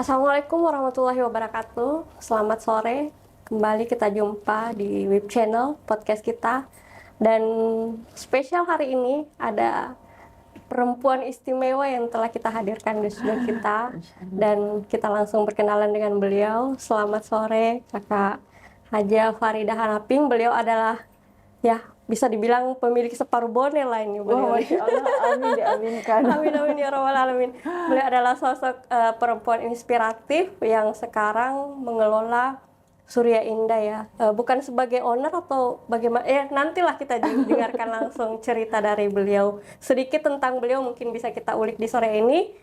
Assalamualaikum warahmatullahi wabarakatuh. Selamat sore. Kembali kita jumpa di web channel podcast kita. Dan spesial hari ini ada perempuan istimewa yang telah kita hadirkan di studio kita. Dan kita langsung berkenalan dengan beliau. Selamat sore Kakak Haja Faridah Hanaping. Beliau adalah bisa dibilang pemilik separuh bonek lah ini. Wah, Masya Allah, amin diaminkan. Amin amin ya rabbal alamin. Beliau adalah sosok perempuan inspiratif yang sekarang mengelola Surya Indah ya. Bukan sebagai owner atau bagaimana? Nantilah kita dengarkan langsung cerita dari beliau. Sedikit tentang beliau mungkin bisa kita ulik di sore ini.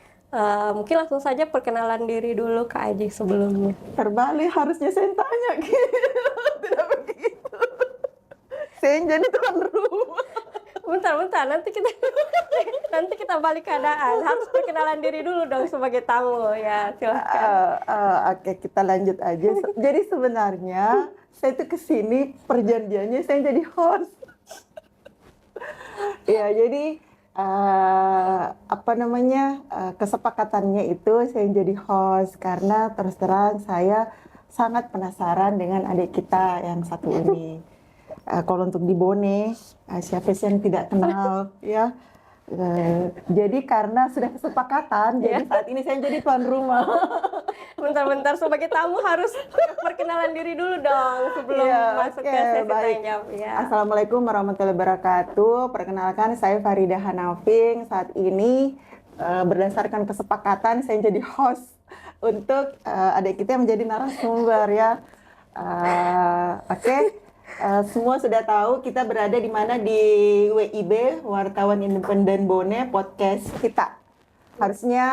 Mungkin langsung saja perkenalan diri dulu Kak Aji sebelumnya. Terbalik harusnya saya tanya gitu. Tidak begitu. Saya yang jadi tuan rumah. Bentar, nanti kita balik keadaan. Harus perkenalan diri dulu dong sebagai tamu ya, silahkan. Oke, kita lanjut aja. Jadi sebenarnya saya tuh kesini perjanjiannya saya jadi host. Ya, jadi kesepakatannya itu saya jadi host karena terus terang saya sangat penasaran dengan adik kita yang satu ini. Kalau untuk di Bone, siapa sih yang tidak kenal ya. Jadi karena sudah kesepakatan, jadi saat ini saya jadi tuan rumah. Bentar, sebagai tamu harus perkenalan diri dulu dong sebelum masuk ke sesi tanya jawab. Assalamualaikum warahmatullahi wabarakatuh. Perkenalkan saya Faridah Hanaping. Saat ini berdasarkan kesepakatan saya jadi host untuk adik kita yang menjadi narasumber ya. Semua sudah tahu kita berada di mana di WIB, Wartawan Independen Bone, podcast kita. Harusnya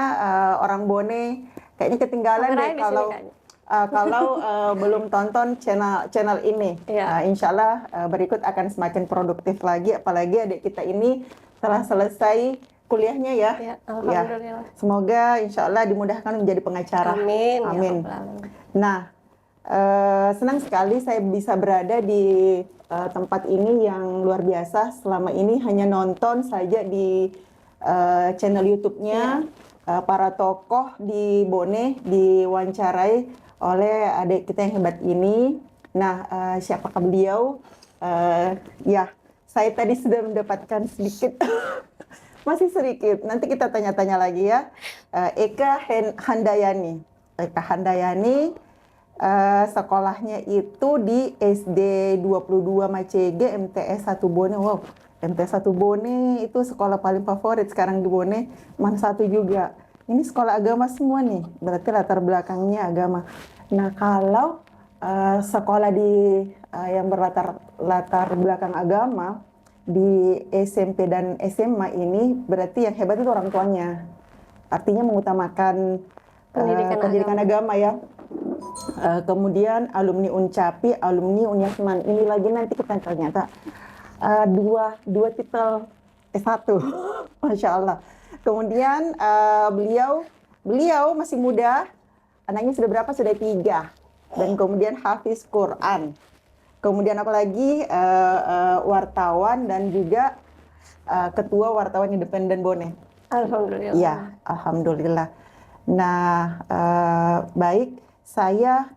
orang Bone kayaknya ketinggalan deh kalau belum tonton channel ini. Insya Allah berikut akan semakin produktif lagi, apalagi adik kita ini telah selesai kuliahnya ya. Alhamdulillah. Semoga insya Allah dimudahkan menjadi pengacara. Amin. Nah, senang sekali saya bisa berada di tempat ini yang luar biasa. Selama ini hanya nonton saja di channel YouTube-nya. Para tokoh di Bone diwawancarai oleh adik kita yang hebat ini. Nah, siapakah beliau? Saya tadi sudah mendapatkan sedikit, masih sedikit. Nanti kita tanya-tanya lagi ya. Eka Handayani. Sekolahnya itu di SD 22 Macege, MTS 1 Bone. Wow, MTS 1 Bone itu sekolah paling favorit sekarang di Bone. Man 1 juga. Ini sekolah agama semua nih, berarti latar belakangnya agama. Nah, kalau sekolah di yang latar belakang agama di SMP dan SMA ini, berarti yang hebat itu orang tuanya. Artinya mengutamakan pendidikan agama ya. Kemudian alumni Uncapi, alumni Unyasman. Ini lagi nanti kita ternyata dua titel S1. Masya Allah. Kemudian beliau masih muda, anaknya sudah berapa? Sudah 3. Dan kemudian hafiz Quran. Kemudian apalagi wartawan dan juga ketua Wartawan Independen Bone. Alhamdulillah. Ya, alhamdulillah. Nah, baik. Saya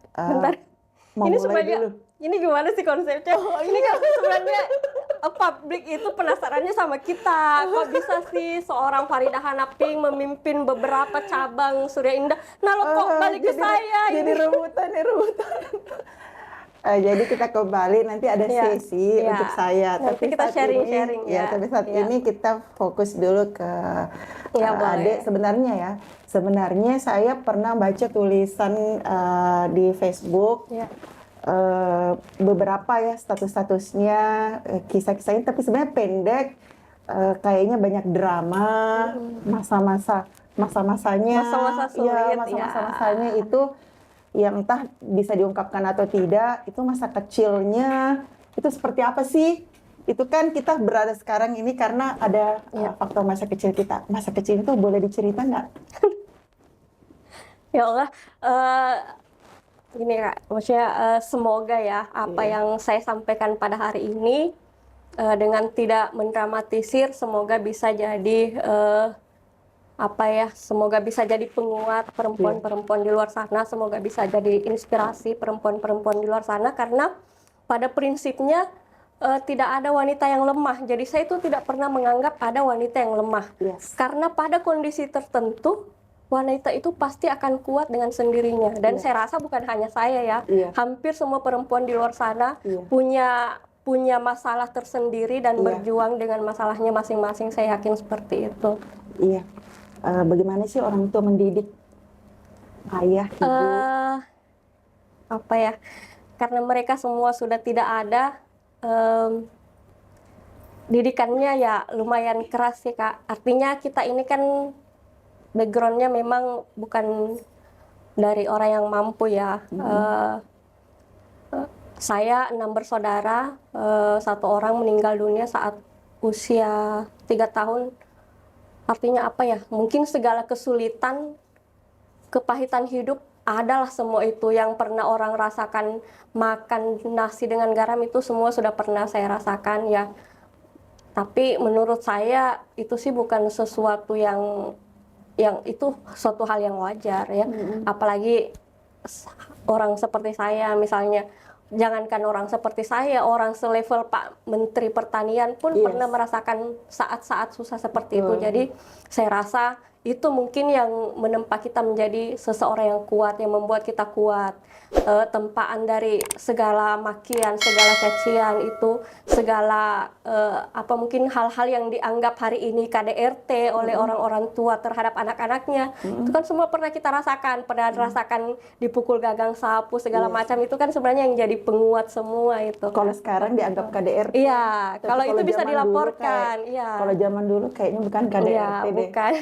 mau ini mulai dulu. Ini gimana sih konsepnya? Ini kan sebenarnya publik itu penasarannya sama kita. Kok bisa sih seorang Faridah Hanaping memimpin beberapa cabang Surya Indah? Nah lo kok balik ke saya? Jadi rebutan. Jadi kita kembali nanti ada sesi untuk saya. Nanti kita sharing-sharing ya. Tapi saat ini kita fokus dulu ke adik. Sebenarnya saya pernah baca tulisan di Facebook. Beberapa ya status-statusnya, kisah-kisahnya, tapi sebenarnya pendek. Kayaknya banyak drama, masa-masanya, masa-masanya itu yang entah bisa diungkapkan atau tidak. Itu masa kecilnya itu seperti apa sih? Itu kan kita berada sekarang ini karena ada faktor masa kecil kita. Masa kecil itu boleh dicerita nggak? Ya Allah, gini Kak, maksudnya semoga ya apa yang saya sampaikan pada hari ini dengan tidak mendramatisir, semoga bisa jadi apa ya, semoga bisa jadi penguat perempuan-perempuan di luar sana, semoga bisa jadi inspirasi perempuan-perempuan di luar sana, karena pada prinsipnya tidak ada wanita yang lemah. Jadi saya itu tidak pernah menganggap ada wanita yang lemah. Yes. Karena pada kondisi tertentu wanita itu pasti akan kuat dengan sendirinya. Dan saya rasa bukan hanya saya ya, hampir semua perempuan di luar sana punya masalah tersendiri dan berjuang dengan masalahnya masing-masing. Saya yakin seperti itu. Iya. Bagaimana sih orang tua mendidik ayah, ibu? Apa ya? Karena mereka semua sudah tidak ada, didikannya ya lumayan keras sih Kak. Artinya kita ini kan backgroundnya memang bukan dari orang yang mampu ya. Saya 6 bersaudara, 1 orang meninggal dunia saat usia 3 tahun. Artinya apa ya? Mungkin segala kesulitan, kepahitan hidup adalah semua itu yang pernah orang rasakan. Makan nasi dengan garam itu semua sudah pernah saya rasakan ya. Tapi menurut saya itu sih bukan sesuatu yang itu suatu hal yang wajar ya. Apalagi orang seperti saya misalnya. Jangankan orang seperti saya, orang selevel Pak Menteri Pertanian pun pernah merasakan saat-saat susah seperti itu. Jadi saya rasa itu mungkin yang menempa kita menjadi seseorang yang kuat, yang membuat kita kuat. Tempaan dari segala makian, segala cacian itu, segala mungkin hal-hal yang dianggap hari ini KDRT oleh orang-orang tua terhadap anak-anaknya, itu kan semua pernah kita rasakan, pernah rasakan dipukul gagang sapu segala macam, itu kan sebenarnya yang jadi penguat semua itu. Kalau sekarang dianggap KDRT. Iya, kalau itu bisa dilaporkan. Kalau zaman dulu kayaknya bukan KDRT deh. Bukan.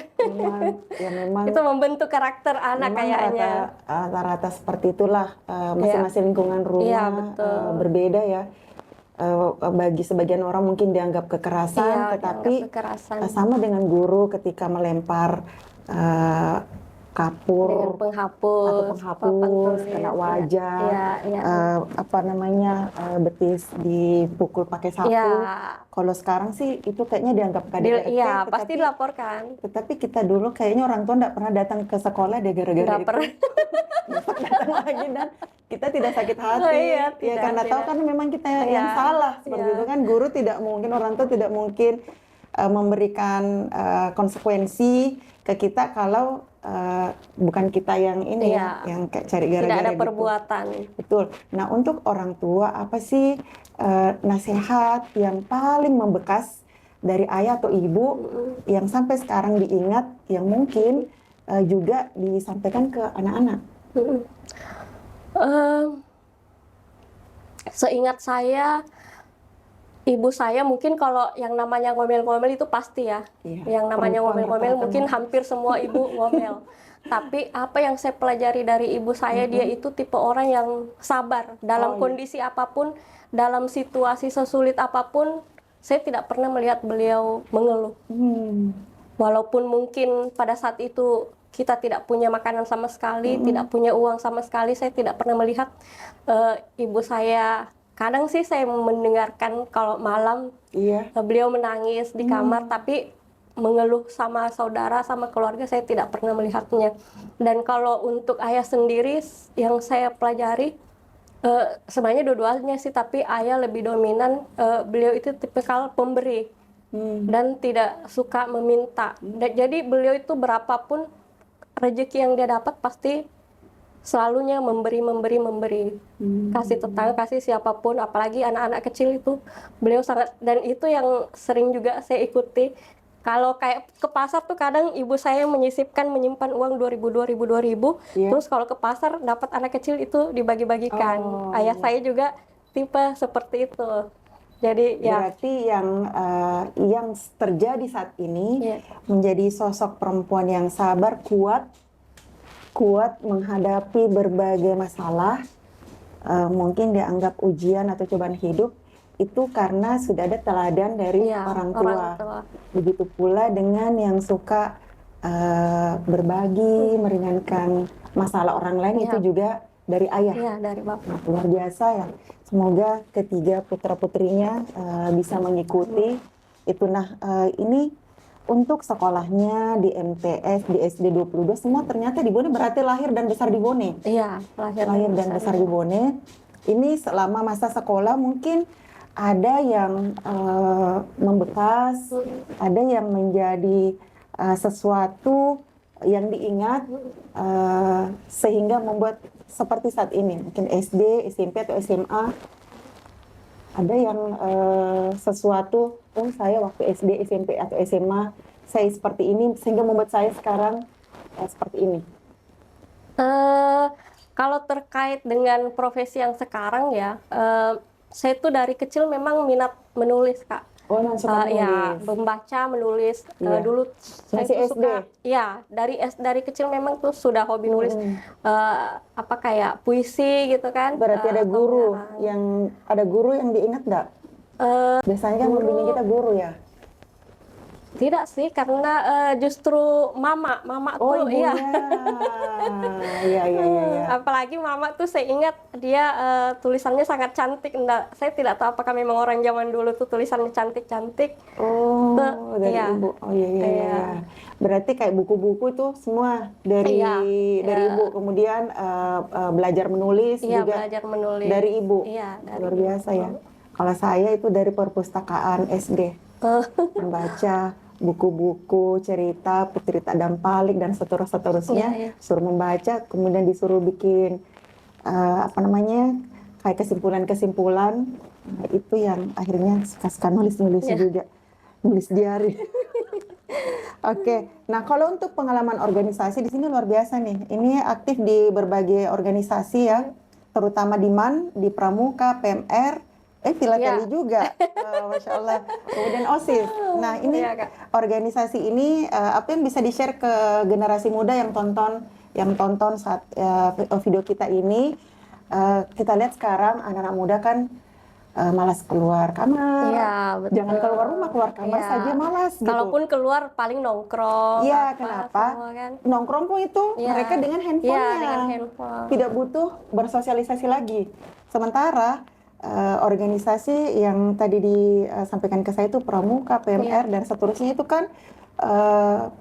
Memang itu membentuk karakter anak kayaknya. Rata-rata seperti itulah. Masing-masing lingkungan rumah berbeda ya. Bagi sebagian orang mungkin dianggap kekerasan, tetapi sama dengan guru ketika melempar kapur penghapus, atau penghapus kena wajah, betis dipukul pakai sapu. Kalau sekarang sih itu kayaknya dianggap KDRT. Iya, pasti dilaporkan. Tetapi kita dulu kayaknya orang tua nggak pernah datang ke sekolah deh gara-gara itu. Datang lagi dan kita tidak sakit hati. Karena tahu kan memang kita yang salah seperti itu kan. Guru tidak mungkin, orang tua tidak mungkin memberikan konsekuensi ke kita kalau bukan kita yang ini yang kayak cari gara-gara. Tidak ada perbuatan. Betul. Nah, untuk orang tua apa sih nasihat yang paling membekas dari ayah atau ibu yang sampai sekarang diingat, yang mungkin juga disampaikan ke anak-anak? Seingat saya, ibu saya mungkin kalau yang namanya ngomel-ngomel itu pasti ya. Yang namanya ngomel-ngomel mungkin hampir semua ibu ngomel. Tapi apa yang saya pelajari dari ibu saya, dia itu tipe orang yang sabar. Dalam kondisi apapun, dalam situasi sesulit apapun, saya tidak pernah melihat beliau mengeluh. Walaupun mungkin pada saat itu kita tidak punya makanan sama sekali, tidak punya uang sama sekali, saya tidak pernah melihat ibu saya. Kadang sih saya mendengarkan kalau malam beliau menangis di kamar, tapi mengeluh sama saudara, sama keluarga saya tidak pernah melihatnya. Dan kalau untuk ayah sendiri yang saya pelajari, sebenarnya dua-duanya sih, tapi ayah lebih dominan. Beliau itu tipikal pemberi dan tidak suka meminta. Jadi beliau itu berapapun rezeki yang dia dapat pasti selalunya memberi. Kasih tetangga, kasih siapapun, apalagi anak-anak kecil itu beliau sangat. Dan itu yang sering juga saya ikuti. Kalau kayak ke pasar tuh kadang ibu saya menyimpan uang 2.000. Terus kalau ke pasar dapat anak kecil itu dibagi-bagikan. Ayah saya juga tipe seperti itu. Jadi berarti yang terjadi saat ini menjadi sosok perempuan yang sabar, kuat menghadapi berbagai masalah, mungkin dianggap ujian atau cobaan hidup, itu karena sudah ada teladan dari orang tua. Begitu pula dengan yang suka berbagi, meringankan masalah orang lain, itu juga dari ayah. Iya, dari bapak. Luar biasa ya. Semoga ketiga putra-putrinya bisa mengikuti itu. Nah, ini Untuk sekolahnya di MTS, di SD 22 semua ternyata di Bone, berarti lahir dan besar di Bone. Iya, Lahir dan besar di Bone. Ini selama masa sekolah mungkin ada yang membekas, ada yang menjadi sesuatu yang diingat sehingga membuat seperti saat ini. Mungkin SD, SMP atau SMA. Ada yang sesuatu, oh saya waktu SD, SMP atau SMA saya seperti ini sehingga membuat saya sekarang seperti ini. Kalau terkait dengan profesi yang sekarang ya, saya tuh dari kecil memang minat menulis, Kak. Oh, suka Ya, menulis. membaca, menulis. Iya. Dulu saya Masih tuh SD? suka, ya dari kecil memang tuh sudah hobi nulis. Apa kayak puisi gitu kan? Berarti ada atau guru pengarang. ada guru yang diingat nggak? Biasanya kan membimbing kita guru ya. Tidak sih, karena justru mama Oh, tuh, ibunya. Iya, iya, iya, iya. apalagi mama tuh saya ingat dia tulisannya sangat cantik. Saya tidak tahu apakah memang orang zaman dulu tuh tulisannya cantik-cantik. Oh, dari Iya. ibu. Oh, iya, iya, iya. Iya. Berarti kayak buku-buku tuh semua dari Iya, ibu. Kemudian belajar menulis Iya, juga belajar menulis. dari ibu. Iya, dari Luar biasa ya. Kalau saya itu dari perpustakaan SD. Membaca buku-buku cerita Putri Tak Dampalik dan seterusnya, Iya, iya. suruh membaca, kemudian disuruh bikin kayak kesimpulan-kesimpulan. Nah, itu yang akhirnya suka nulis Iya. juga, nulis diary. Oke, nah kalau untuk pengalaman organisasi di sini luar biasa nih. Ini aktif di berbagai organisasi ya, terutama di MAN, di Pramuka, PMR. Filateli Iya. juga, Masya Allah. Kemudian OSIS. Nah, ini Iya, Kak. organisasi ini apa yang bisa di-share ke generasi muda yang tonton saat video kita ini? Kita lihat sekarang anak-anak muda kan malas keluar kamar. Iya, betul. Jangan keluar rumah, keluar kamar Iya. saja malas gitu. Kalaupun keluar paling nongkrong. Iya, apa, kenapa? semua kan. Nongkrong pun itu Iya. mereka dengan handphonenya. Iya, dengan handphone. Tidak butuh bersosialisasi lagi. Sementara organisasi yang tadi disampaikan ke saya itu Pramuka, PMR, dan seterusnya itu kan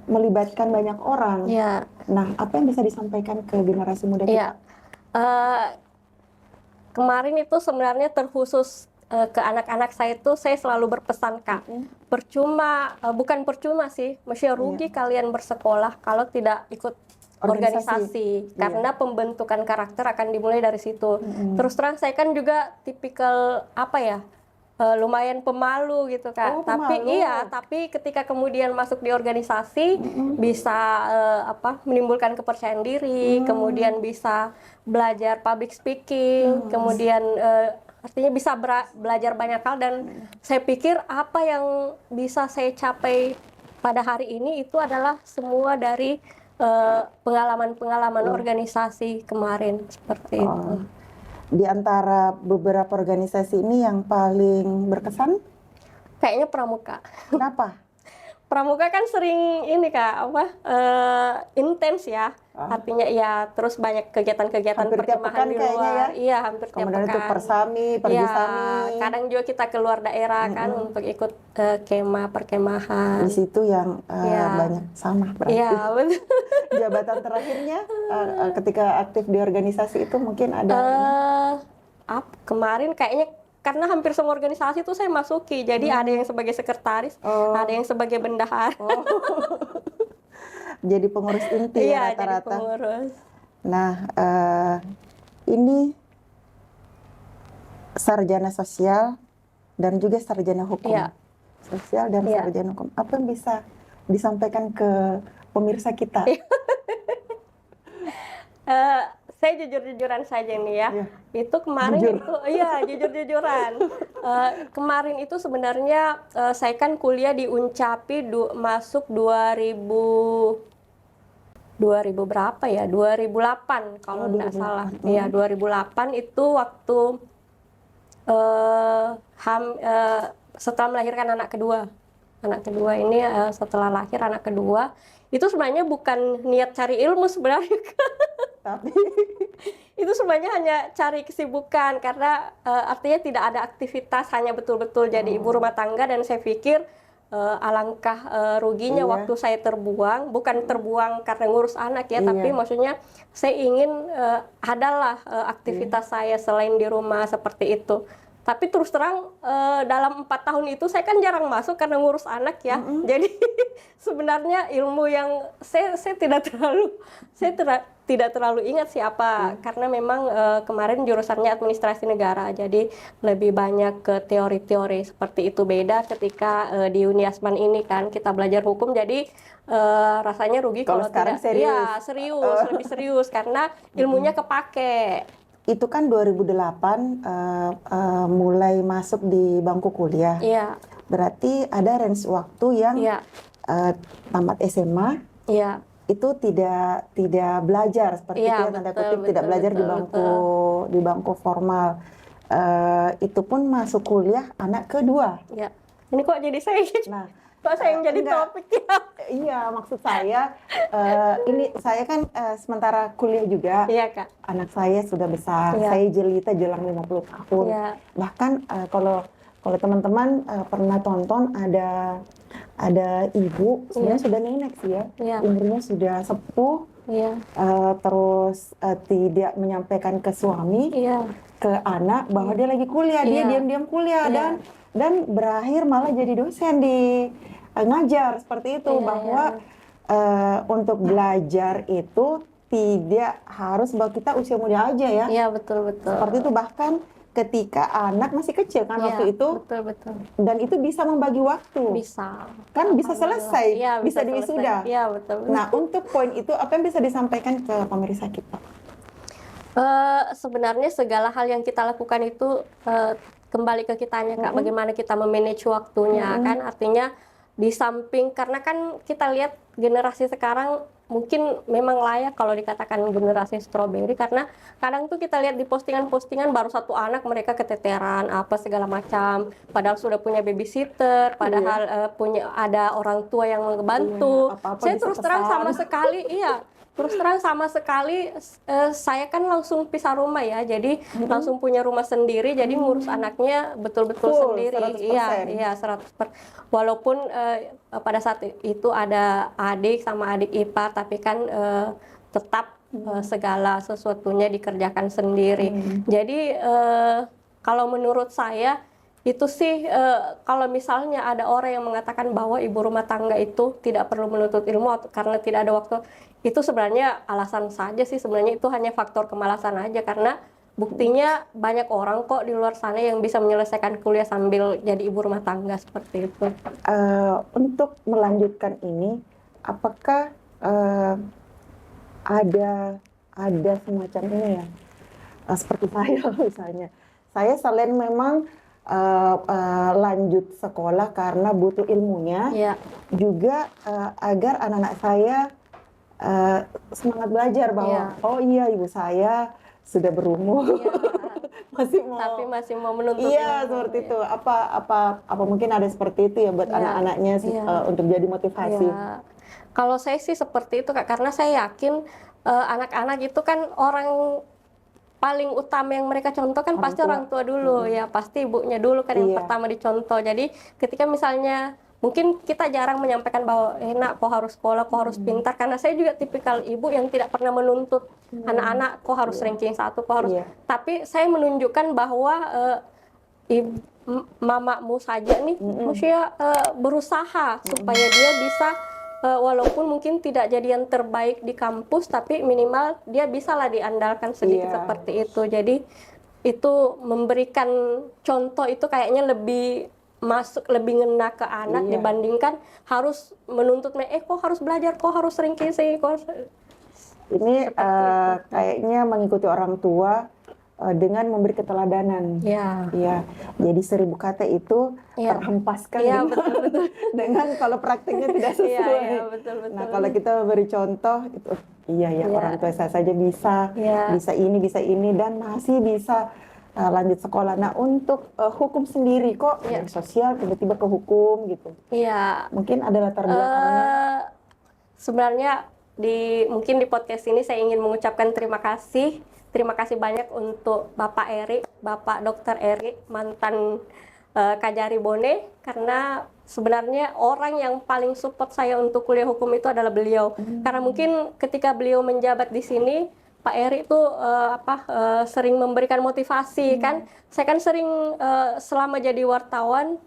melibatkan banyak orang. Iya. Nah, apa yang bisa disampaikan ke generasi muda Iya. kita? Kemarin itu sebenarnya terkhusus ke anak-anak saya itu saya selalu berpesan, Kak. Bukan percuma sih, maksudnya rugi kalian bersekolah kalau tidak ikut organisasi. Karena pembentukan karakter akan dimulai dari situ. Terus terang saya kan juga tipikal lumayan pemalu gitu, Kak. Oh, pemalu. Tapi ketika kemudian masuk di organisasi bisa menimbulkan kepercayaan diri, kemudian bisa belajar public speaking, kemudian artinya bisa belajar banyak hal, dan saya pikir apa yang bisa saya capai pada hari ini itu adalah semua dari pengalaman-pengalaman organisasi kemarin seperti itu. Di antara beberapa organisasi ini yang paling berkesan? Kayaknya Pramuka. Kenapa? Pramuka kan sering ini, Kak, intens ya. Artinya ya terus banyak kegiatan-kegiatan Hampir tiap perkemahan pekan di kayaknya luar. ya? Iya, hampir tiap Kemudian itu pekan. persami, Iya, pergisami. kadang juga kita keluar daerah kan untuk ikut perkemahan. Di situ yang banyak sama berarti. Iya, betul. Jabatan terakhirnya ketika aktif di organisasi itu mungkin ada Kemarin kayaknya karena hampir semua organisasi itu saya masuki, jadi ada yang sebagai sekretaris, ada yang sebagai bendahara. jadi pengurus inti Iya, ya jadi rata-rata. pengurus. Nah, ini sarjana sosial dan juga sarjana hukum. Iya. Sosial dan Iya. sarjana hukum. Apa yang bisa disampaikan ke pemirsa kita? Saya jujur-jujuran saja nih ya. Iya. Itu kemarin Jujur. itu jujur-jujuran. Kemarin itu sebenarnya saya kan kuliah di Uncapi masuk 2000 berapa ya? 2008 kalau tidak salah. Iya, 2008 itu waktu setelah melahirkan anak kedua. Anak kedua ini setelah lahir anak kedua, itu sebenarnya bukan niat cari ilmu sebenarnya. Tapi Itu sebenarnya hanya cari kesibukan karena artinya tidak ada aktivitas, hanya betul-betul jadi ibu rumah tangga, dan saya pikir alangkah ruginya Iya. waktu saya terbuang, bukan terbuang karena ngurus anak ya, Iya. tapi maksudnya saya ingin adalah aktivitas saya selain di rumah seperti itu. Tapi terus terang dalam 4 tahun itu saya kan jarang masuk karena ngurus anak ya. Jadi sebenarnya ilmu yang saya tidak terlalu ingat sih apa, karena memang kemarin jurusannya administrasi negara, jadi lebih banyak ke teori-teori seperti itu. Beda ketika di Uniasman ini kan kita belajar hukum, jadi rasanya rugi Kalau kalau sekarang tidak. serius. Iya, serius, lebih serius karena ilmunya kepake. Itu kan 2008 mulai masuk di bangku kuliah. Iya, Berarti ada range waktu yang iya, tamat SMA iya. itu tidak belajar seperti Iya, itu ya, tanda betul, kutip tidak betul, belajar betul, di bangku formal. Itu pun masuk kuliah anak kedua. Ya. Ini kok jadi saya, Nah, kok saya yang jadi enggak. topik ya? Iya, maksud saya ini saya kan sementara kuliah juga. Iya, Kak. Anak saya sudah besar, Iya. saya jelita jelang 50 tahun. Iya. Bahkan kalau teman-teman pernah tonton ada ibu sebenarnya sudah nenek sih ya, Iya. umurnya sudah sepuh, Iya. terus tidak menyampaikan ke suami, Iya. ke anak bahwa dia lagi kuliah, dia Iya. diam-diam kuliah Iya. dan berakhir malah jadi dosen di ngajar seperti itu, Iya, bahwa untuk belajar itu tidak harus bahwa kita usia muda aja ya. Iya, betul, betul. Seperti itu, bahkan ketika anak masih kecil kan Iya, waktu itu, betul, betul. dan itu bisa membagi waktu. Bisa. Kan bisa selesai, Iya, bisa di selesai. wisuda. Iya, betul. Nah, untuk poin itu apa yang bisa disampaikan ke pemirsa kita? Sebenarnya segala hal yang kita lakukan itu kembali ke kitanya, Kak. Bagaimana kita memanage waktunya, kan? Artinya di samping, karena kan kita lihat generasi sekarang mungkin memang layak kalau dikatakan generasi strawberry, karena kadang tuh kita lihat di postingan-postingan baru satu anak mereka keteteran apa segala macam, padahal sudah punya babysitter, padahal ada orang tua yang membantu. Iya, apa-apa Saya bisa terus terang pesan. sama sekali saya kan langsung pisah rumah ya, jadi langsung punya rumah sendiri, jadi ngurus anaknya betul-betul Full, sendiri. 100%. Iya, 100%. Walaupun pada saat itu ada adik sama adik ipar, tapi kan tetap segala sesuatunya dikerjakan sendiri. Jadi kalau menurut saya itu sih, kalau misalnya ada orang yang mengatakan bahwa ibu rumah tangga itu tidak perlu menuntut ilmu karena tidak ada waktu, itu sebenarnya alasan saja sih. Sebenarnya itu hanya faktor kemalasan aja, karena buktinya banyak orang kok di luar sana yang bisa menyelesaikan kuliah sambil jadi ibu rumah tangga seperti itu. Untuk melanjutkan ini, apakah ada semacam ini ya, seperti saya misalnya, saya selain memang lanjut sekolah karena butuh ilmunya, Iya. juga agar anak-anak saya semangat belajar bahwa Iya. oh iya ibu saya sudah berumur, Tapi masih mau menuntut iya ilmu. seperti itu. Apa mungkin ada seperti itu ya buat Iya. anak-anaknya Iya. untuk jadi motivasi. Ya, kalau saya sih seperti itu, Kak, karena saya yakin anak-anak itu kan orang paling utama yang mereka contoh kan Orang pasti tua. orang tua dulu, ya pasti ibunya dulu kan yang Iya. pertama dicontoh. Jadi ketika misalnya mungkin kita jarang menyampaikan bahwa nak kok harus sekolah, kok harus pintar, karena saya juga tipikal ibu yang tidak pernah menuntut anak-anak kok harus ranking 1, kok harus. Iya. Tapi saya menunjukkan bahwa mamamu saja nih maksudnya berusaha supaya dia bisa walaupun mungkin tidak jadi yang terbaik di kampus, tapi minimal dia bisalah diandalkan sedikit Iya. seperti itu. Jadi itu memberikan contoh itu kayaknya lebih lebih ngena ke anak Iya. dibandingkan harus menuntut kok harus belajar, kok harus ranking sih, kok Ini Seperti itu. kayaknya mengikuti orang tua dengan memberi keteladanan. ya. Iya, jadi 1000 kata itu Iya. terhempaskan Iya, dengan, betul. dengan kalau praktiknya tidak sesuai. Iya, betul. Nah, kalau kita beri contoh itu, iya ya, Iya. orang tua saya saja bisa, Iya. bisa ini dan masih bisa lanjut sekolah. Nah, untuk hukum sendiri kok Iya. dari sosial tiba-tiba ke hukum gitu. Iya. Mungkin ada latar belakangnya. Sebenarnya mungkin di podcast ini saya ingin mengucapkan terima kasih banyak untuk Bapak Eri, Bapak Dr. Eri, mantan Kak Jari Bone, karena sebenarnya orang yang paling support saya untuk kuliah hukum itu adalah beliau. Karena mungkin ketika beliau menjabat di sini, Pak Eri tuh sering memberikan motivasi kan. Saya kan sering selama jadi wartawan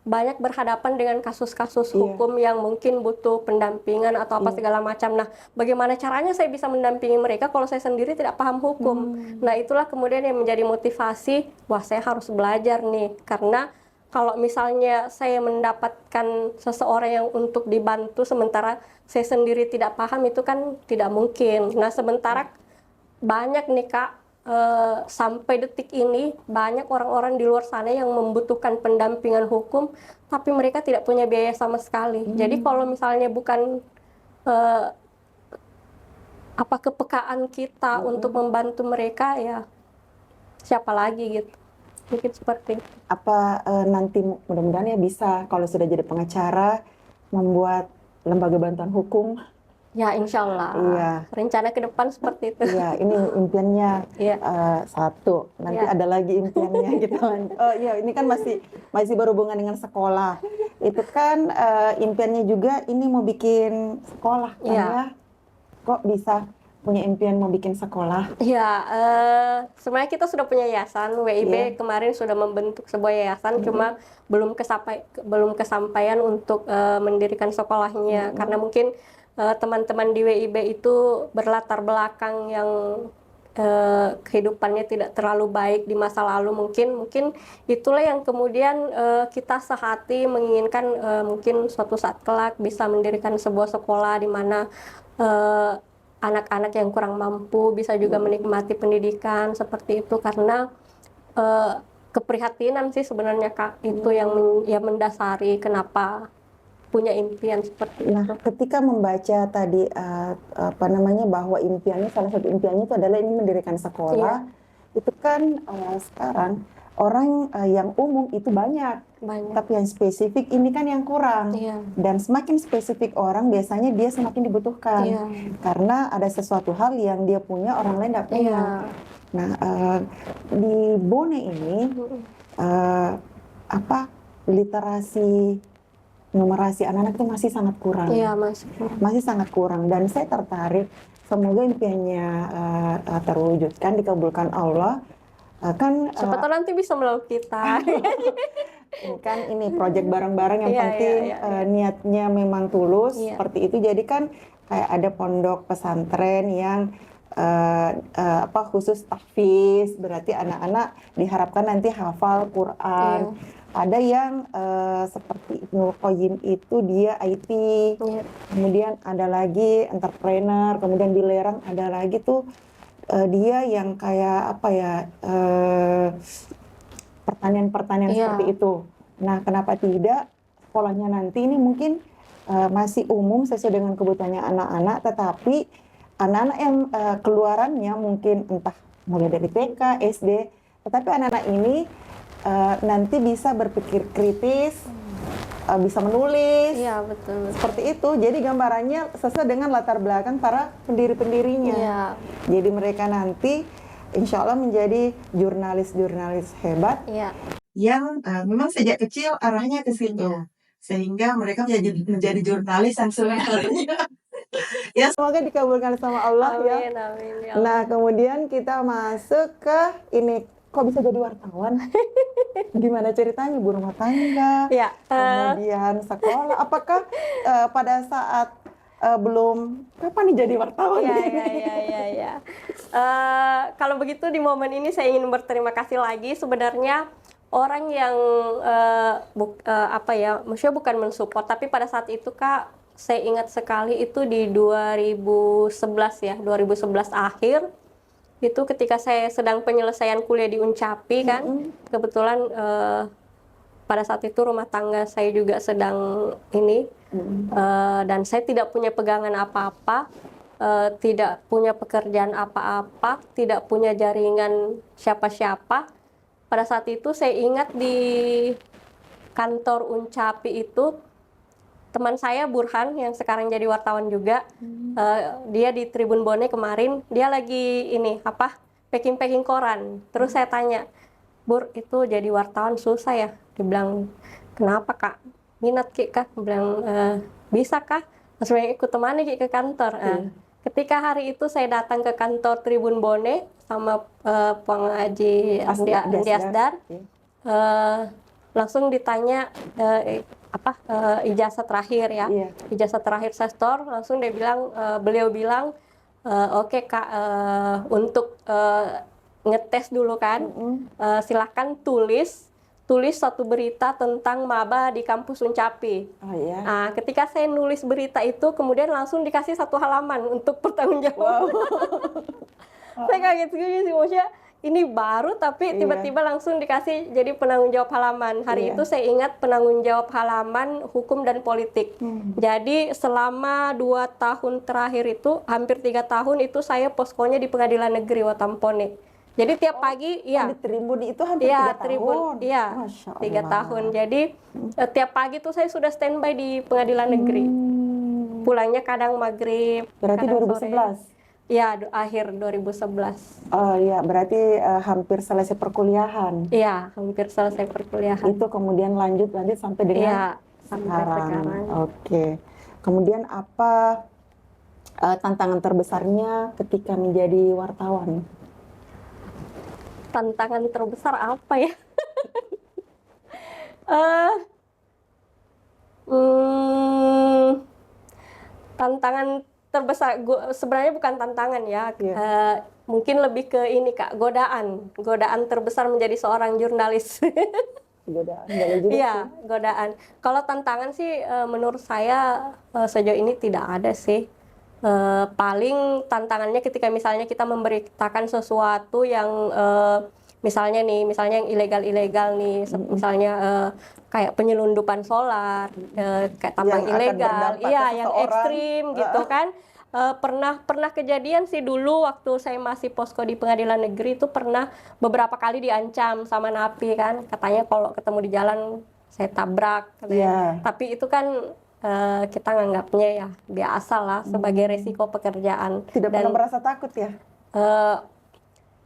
banyak berhadapan dengan kasus-kasus hukum yang mungkin butuh pendampingan atau apa segala macam. Nah, bagaimana caranya saya bisa mendampingi mereka kalau saya sendiri tidak paham hukum? Nah, itulah kemudian yang menjadi motivasi, wah saya harus belajar nih, karena kalau misalnya saya mendapatkan seseorang yang untuk dibantu sementara saya sendiri tidak paham, itu kan tidak mungkin. Nah, sementara banyak nih Kak, sampai detik ini banyak orang-orang di luar sana yang membutuhkan pendampingan hukum, tapi mereka tidak punya biaya sama sekali. Jadi kalau misalnya bukan kepekaan kita untuk membantu mereka, ya siapa lagi gitu. Mungkin seperti itu. Apa nanti mudah-mudahan ya bisa kalau sudah jadi pengacara membuat lembaga bantuan hukum? Ya, insya Allah. Iya. Rencana ke depan seperti itu. Iya, ini impiannya satu. Nanti ada lagi impiannya kita lanjut. Oh iya, ini kan masih berhubungan dengan sekolah. Itu kan impiannya juga ini mau bikin sekolah kan ya? Kok bisa punya impian mau bikin sekolah? Iya, sebenarnya kita sudah punya yayasan. WIB kemarin sudah membentuk sebuah yayasan, cuma belum kesampaian untuk mendirikan sekolahnya, karena mungkin teman-teman di WIB itu berlatar belakang yang kehidupannya tidak terlalu baik di masa lalu. Mungkin itulah yang kemudian kita sehati menginginkan mungkin suatu saat kelak bisa mendirikan sebuah sekolah di mana anak-anak yang kurang mampu bisa juga menikmati pendidikan seperti itu, karena keprihatinan sih sebenarnya Kak, itu yang mendasari kenapa punya impian seperti itu. Nah, ketika membaca tadi bahwa impiannya, salah satu impiannya itu adalah ini mendirikan sekolah, itu kan sekarang orang yang umum itu banyak, tapi yang spesifik ini kan yang kurang. Dan semakin spesifik orang, biasanya dia semakin dibutuhkan, karena ada sesuatu hal yang dia punya orang lain tidak punya. Nah, di Bone ini literasi numerasi anak-anak itu masih sangat kurang. Masih sangat kurang, dan saya tertarik semoga impiannya terwujudkan, dikabulkan Allah. Siapa tahu nanti bisa melalui kita. Kan ini proyek bareng-bareng, yang penting niatnya memang tulus seperti itu. Jadi kan kayak ada pondok pesantren yang khusus tahfiz, berarti anak-anak diharapkan nanti hafal Quran. Ada yang seperti Ibnu Qayyim itu dia IT, kemudian ada lagi entrepreneur, kemudian di Lerang ada lagi tuh dia yang kayak pertanian-pertanian seperti itu. Nah, kenapa tidak sekolahnya nanti ini mungkin masih umum sesuai dengan kebutuhannya anak-anak, tetapi anak-anak yang keluarannya mungkin entah mulai dari TK, SD, tetapi anak-anak ini nanti bisa berpikir kritis, bisa menulis, betul. Seperti itu. Jadi gambarannya sesuai dengan latar belakang para pendiri-pendirinya. Jadi mereka nanti insya Allah menjadi jurnalis-jurnalis hebat yang memang sejak kecil arahnya ke situ, sehingga mereka menjadi jurnalis yang sebenarnya. Ya, semoga dikabulkan sama Allah. Amin, ya. Amin, ya. Nah, kemudian kita masuk ke ini. Kok bisa jadi wartawan? Gimana ceritanya? Ibu rumah tangga, kemudian sekolah. Apakah pada saat kapan nih jadi wartawan? Kalau begitu di momen ini saya ingin berterima kasih lagi. Sebenarnya orang yang maksudnya bukan mensupport, tapi pada saat itu Kak, saya ingat sekali itu di 2011 akhir. Itu ketika saya sedang penyelesaian kuliah di Uncapi kan, kebetulan pada saat itu rumah tangga saya juga sedang dan saya tidak punya pegangan apa-apa, tidak punya pekerjaan apa-apa, tidak punya jaringan siapa-siapa. Pada saat itu saya ingat di kantor Uncapi itu teman saya Burhan yang sekarang jadi wartawan juga, dia di Tribun Bone kemarin, dia lagi packing koran. Terus saya tanya, "Bur, itu jadi wartawan susah ya?" Dibilang, "Kenapa kak? Minat Ki kah?" Bilang, "Bisa kah? Langsung ikut temani Ki ke kantor." Ketika hari itu saya datang ke kantor Tribun Bone sama pengaji Andi Asdar, langsung ditanya ijazah terakhir ya. Iya. Ijazah terakhir saya store, langsung beliau bilang, "Oke kak, untuk ngetes dulu kan, silahkan tulis satu berita tentang maba di kampus Uncapi." Oh ya. Nah, ketika saya nulis berita itu, kemudian langsung dikasih 1 halaman untuk pertanggungjawab. Saya kaget juga sih, maksudnya ini baru tapi tiba-tiba langsung dikasih jadi penanggung jawab halaman. Hari itu saya ingat penanggung jawab halaman hukum dan politik. Jadi selama 2 tahun terakhir itu, hampir 3 tahun itu saya poskonya di Pengadilan Negeri Watampone. Jadi tiap pagi, Di Tribun itu hampir 3 tahun. Iya, Masya 3 Allah. tahun. Jadi tiap pagi tuh saya sudah standby di Pengadilan Negeri. Pulangnya kadang maghrib, Berarti kadang 2011? sore. Iya, akhir 2011. Oh iya, berarti hampir selesai perkuliahan. Iya, hampir selesai perkuliahan. Itu kemudian lanjut sampai dengan Iya, sampai sekarang. Oke. Kemudian apa tantangan terbesarnya ketika menjadi wartawan? Tantangan terbesar apa ya? Tantangan terbesar sebenarnya bukan tantangan ya. Mungkin lebih ke ini Kak, godaan terbesar menjadi seorang jurnalis. Godaan, boleh juga Iya, sih. godaan. Kalau tantangan sih menurut saya sejauh ini tidak ada sih. Paling tantangannya ketika misalnya kita memberitakan sesuatu yang misalnya yang ilegal-ilegal nih, misalnya kayak penyelundupan solar, kayak tambang Yang akan ilegal, berdampak ke yang seseorang. ekstrim gitu kan. Pernah kejadian sih dulu waktu saya masih posko di Pengadilan Negeri itu pernah beberapa kali diancam sama napi kan, katanya kalau ketemu di jalan saya tabrak katanya. Tapi itu kan kita nganggapnya ya biasa lah sebagai resiko pekerjaan. Tidak pernah merasa takut ya?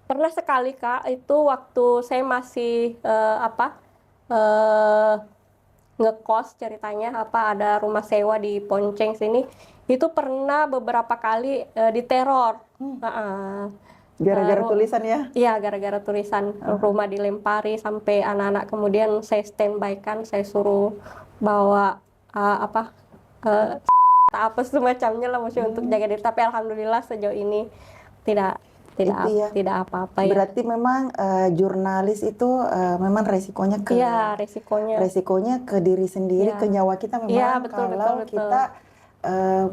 Pernah sekali Kak, itu waktu saya masih ngekos ceritanya, ada rumah sewa di Ponceng sini, itu pernah beberapa kali diteror. Gara-gara tulisan ya? Iya, gara-gara tulisan. Rumah dilempari sampai anak-anak kemudian saya standby kan, saya suruh bawa apa semacamnya lah maksudnya untuk jaga diri. Tapi alhamdulillah sejauh ini tidak apa-apa ya. Berarti memang jurnalis itu memang resikonya ke resikonya ke diri sendiri, ke nyawa kita memang betul. Kita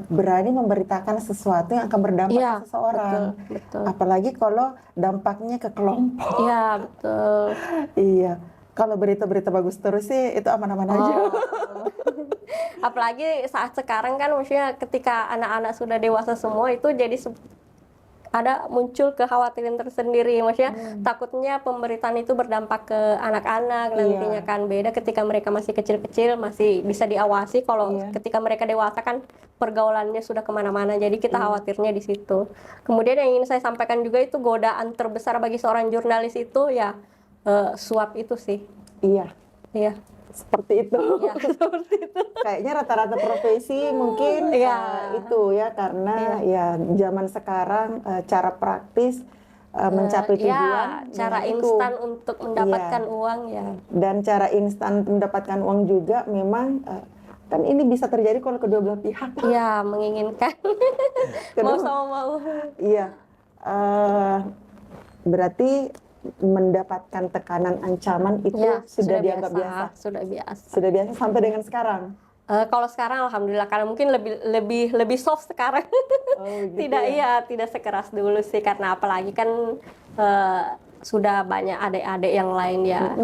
berani memberitakan sesuatu yang akan berdampak ke seseorang. Betul. Apalagi kalau dampaknya ke kelompok. Iya, betul. Iya. Kalau berita-berita bagus terus sih itu aman-aman aja. Apalagi saat sekarang kan maksudnya ketika anak-anak sudah dewasa semua itu jadi ada muncul kekhawatiran tersendiri, maksudnya takutnya pemberitaan itu berdampak ke anak-anak nantinya kan. Beda ketika mereka masih kecil-kecil masih bisa diawasi, kalau ketika mereka dewasa kan pergaulannya sudah kemana-mana, jadi kita khawatirnya di situ. Kemudian yang ingin saya sampaikan juga itu godaan terbesar bagi seorang jurnalis itu ya suap itu sih. Iya. Seperti itu. Ya, seperti itu. Kayaknya rata-rata profesi mungkin itu ya, karena ya zaman sekarang cara praktis mencapai tujuan. Cara instan untuk mendapatkan uang ya. Dan cara instan mendapatkan uang juga memang kan ini bisa terjadi kalau kedua belah pihak. Iya, menginginkan. Mau sama mau. Iya. Berarti mendapatkan tekanan ancaman itu sudah dianggap biasa. Sudah biasa sampai dengan sekarang. Kalau sekarang alhamdulillah, karena mungkin lebih soft sekarang. Gitu tidak sekeras dulu sih, karena apalagi kan sudah banyak adik-adik yang lain ya.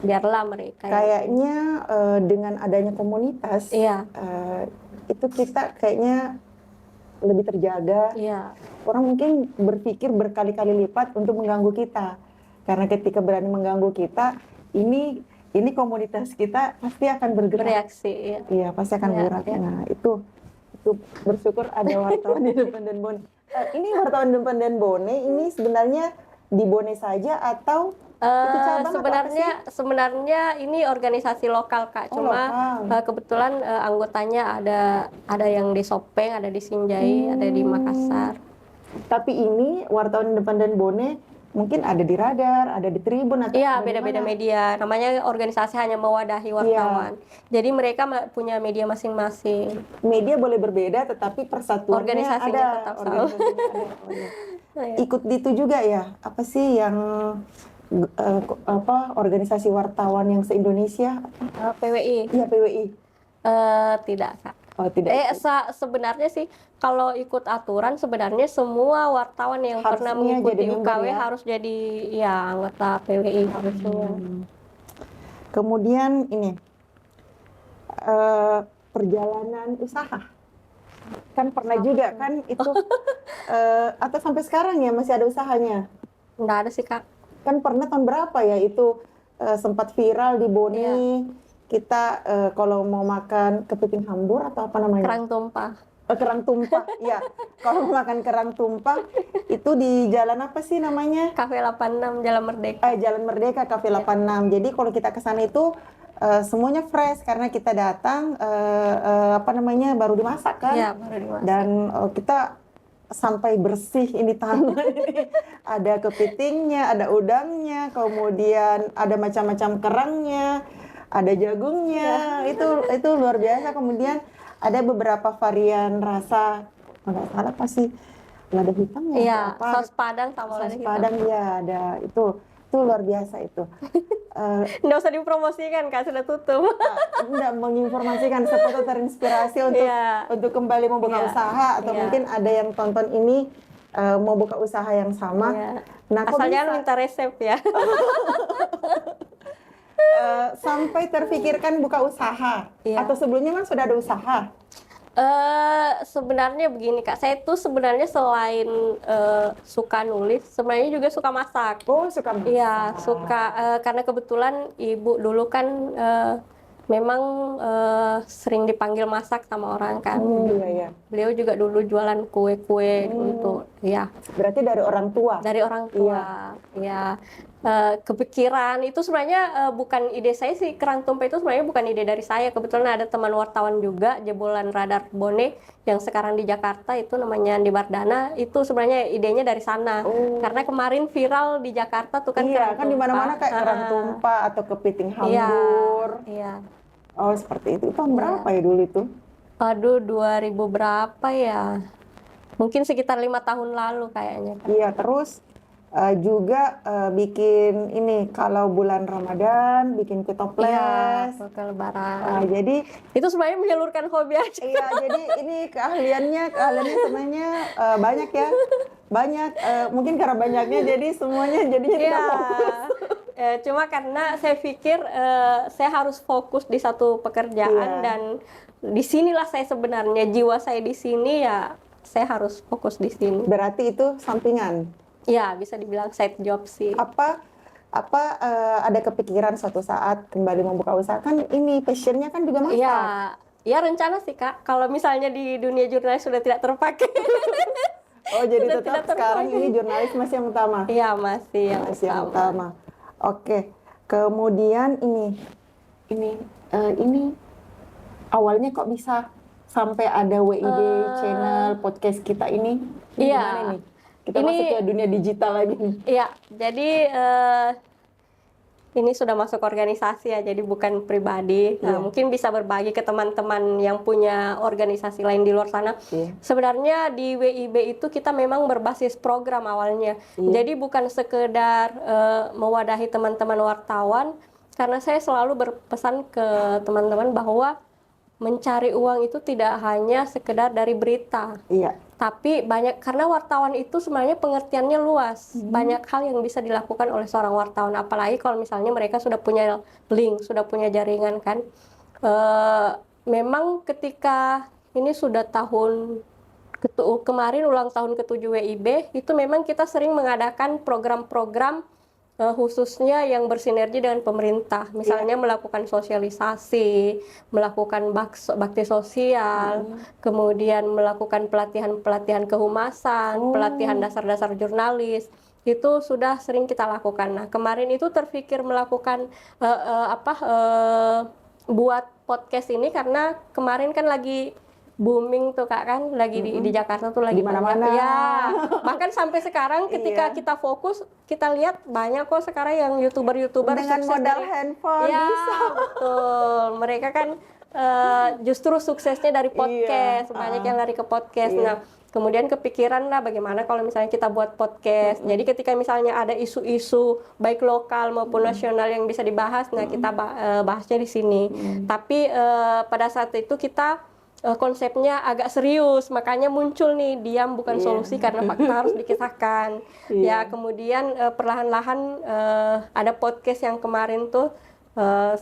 Biarlah mereka. Kayaknya dengan adanya komunitas itu kita kayaknya lebih terjaga. Orang mungkin berpikir berkali-kali lipat untuk mengganggu kita, karena ketika berani mengganggu kita, ini komunitas kita pasti akan bergerak. Bereaksi. Iya, pasti akan bergerak. Nah, itu bersyukur ada wartawan Independen Bone. Ini wartawan Independen Bone ini sebenarnya di Bone saja atau Itu cabang atau apa Sebenarnya sebenarnya ini organisasi lokal Kak, Oh, cuma lokal. kebetulan anggotanya ada yang di Sopeng, ada di Sinjai, ada di Makassar. Tapi ini wartawan independen Bone mungkin ada di Radar, ada di Tribun atau Iya, ada di beda-beda mana? media. Namanya organisasi hanya mewadahi Iya. wartawan. Jadi mereka punya media masing-masing. Media boleh berbeda, tetapi persatuannya Organisasinya ada. tetap sama. Organisasinya ada. Oh, iya. Iya. Ikut di itu juga ya? Apa sih yang organisasi wartawan yang se-Indonesia? PWI. Iya, PWI. Tidak Kak. Oh, tidak. Sebenarnya sih kalau ikut aturan sebenarnya semua wartawan yang pernah Harusnya mengikuti jadi member UKW ya? harus jadi ya anggota PWI harusnya. Kemudian ini perjalanan usaha. Kan pernah juga kan itu atau sampai sekarang ya masih ada usahanya? Nggak ada sih Kak. Kan pernah tahun berapa ya itu sempat viral di Bone. Iya. Kita kalau mau makan kepiting hambur atau apa namanya? Kerang tumpah. Kerang tumpah, ya. Kalau mau makan kerang tumpah itu di jalan apa sih namanya? Cafe 86 Jalan Merdeka. Jalan Merdeka Cafe 86. Jadi kalau kita ke sana itu semuanya fresh karena kita datang apa namanya baru dimasak kan? Iya, baru dimasak. Dan kita sampai bersih ini tangan ini. Ada kepitingnya, ada udangnya, kemudian ada macam-macam kerangnya, ada jagungnya. Itu luar biasa. Kemudian ada beberapa varian rasa, nggak salah pasti lada hitam ya? Iya, atau apa? saus Padang sama lada Saus hitam. Padang ya ada itu luar biasa itu. Nggak usah dipromosikan Kak, sudah tutup. Enggak menginformasikan siapa tahu terinspirasi untuk kembali membuka Iya. usaha atau Iya. mungkin ada yang tonton ini mau buka usaha yang sama. Iya. Nah, kok Asal jangan bisa minta resep ya. sampai terfikirkan buka usaha? Iya. Atau sebelumnya kan sudah ada usaha? Sebenarnya begini Kak, saya tuh sebenarnya selain suka nulis, sebenarnya juga suka masak. Oh, suka masak. Iya, suka karena kebetulan ibu dulu kan memang sering dipanggil masak sama orang kan. Iya, iya. Beliau juga dulu jualan kue-kue untuk ya Berarti dari orang tua? dari orang tua. Ya. Kepikiran itu sebenarnya bukan ide saya sih, kerang tumpah itu sebenarnya bukan ide dari saya. Kebetulan ada teman wartawan juga jebolan Radar Bone yang sekarang di Jakarta itu namanya Andi Mardana, itu sebenarnya idenya dari sana. Karena kemarin viral di Jakarta tuh kan Iya, kerang kan di mana-mana tumpah. kayak kerang tumpah atau kepiting hambur. Iya. Oh, seperti itu. Tahun berapa ya dulu itu? Aduh, 2000 berapa ya? Mungkin sekitar 5 tahun lalu kayaknya. Iya, terus juga bikin ini kalau bulan Ramadan bikin kue toples. Iya, ke lebaran. Jadi Itu sebenarnya menyalurkan hobi aja. iya, jadi ini keahliannya sebenarnya banyak ya. Banyak mungkin karena banyaknya jadi semuanya jadinya tidak Iya. fokus. Cuma karena saya pikir saya harus fokus di satu pekerjaan Iya. dan disinilah saya sebenarnya jiwa saya di sini ya, saya harus fokus di sini. Berarti itu sampingan. Ya, bisa dibilang side job sih. Apa ada kepikiran suatu saat kembali membuka usaha, kan ini passionnya kan juga masak. Iya, ya rencana sih Kak. Kalau misalnya di dunia jurnalis sudah tidak terpakai. Oh, jadi Sudah tetap tidak sekarang terpakai. ini jurnalis masih yang utama. Iya, masih yang Masih yang utama. utama. Oke. Kemudian ini awalnya kok bisa sampai ada WIB channel podcast kita ini? Ini Iya. gimana nih? Kita Ini- masuk ke dunia digital lagi nih. Iya, jadi ini sudah masuk organisasi ya, jadi bukan pribadi. Nah, Iya. mungkin bisa berbagi ke teman-teman yang punya organisasi lain di luar sana. Iya. Sebenarnya di WIB itu kita memang berbasis program awalnya. Iya. Jadi bukan sekedar mewadahi teman-teman wartawan, karena saya selalu berpesan ke teman-teman bahwa mencari uang itu tidak hanya sekedar dari berita. Iya. Tapi banyak, karena wartawan itu sebenarnya pengertiannya luas. Banyak hal yang bisa dilakukan oleh seorang wartawan, apalagi kalau misalnya mereka sudah punya link, sudah punya jaringan kan. Memang ketika ini sudah kemarin ulang tahun ke-7 WIB, itu memang kita sering mengadakan program-program khususnya yang bersinergi dengan pemerintah, misalnya melakukan sosialisasi, melakukan bakti sosial, kemudian melakukan pelatihan-pelatihan kehumasan, pelatihan dasar-dasar jurnalis. itu sudah sering kita lakukan. Nah, kemarin itu terpikir melakukan buat podcast ini karena kemarin kan lagi booming tuh Kak, kan lagi di Jakarta tuh lagi Di mana-mana. banyak. Ya, bahkan sampai sekarang ketika Iya. kita fokus, kita lihat banyak kok sekarang yang YouTuber Dengan sukses modal dari handphone ya, bisa. betul. Mereka kan justru suksesnya dari podcast, banyak yang lari ke podcast. Iya. Nah, kemudian kepikiran lah bagaimana kalau misalnya kita buat podcast. Jadi ketika misalnya ada isu-isu baik lokal maupun nasional yang bisa dibahas, nah kita bahasnya di sini. Tapi pada saat itu kita konsepnya agak serius, makanya muncul nih diam bukan solusi karena fakta harus dikisahkan. Ya, kemudian perlahan-lahan ada podcast yang kemarin tuh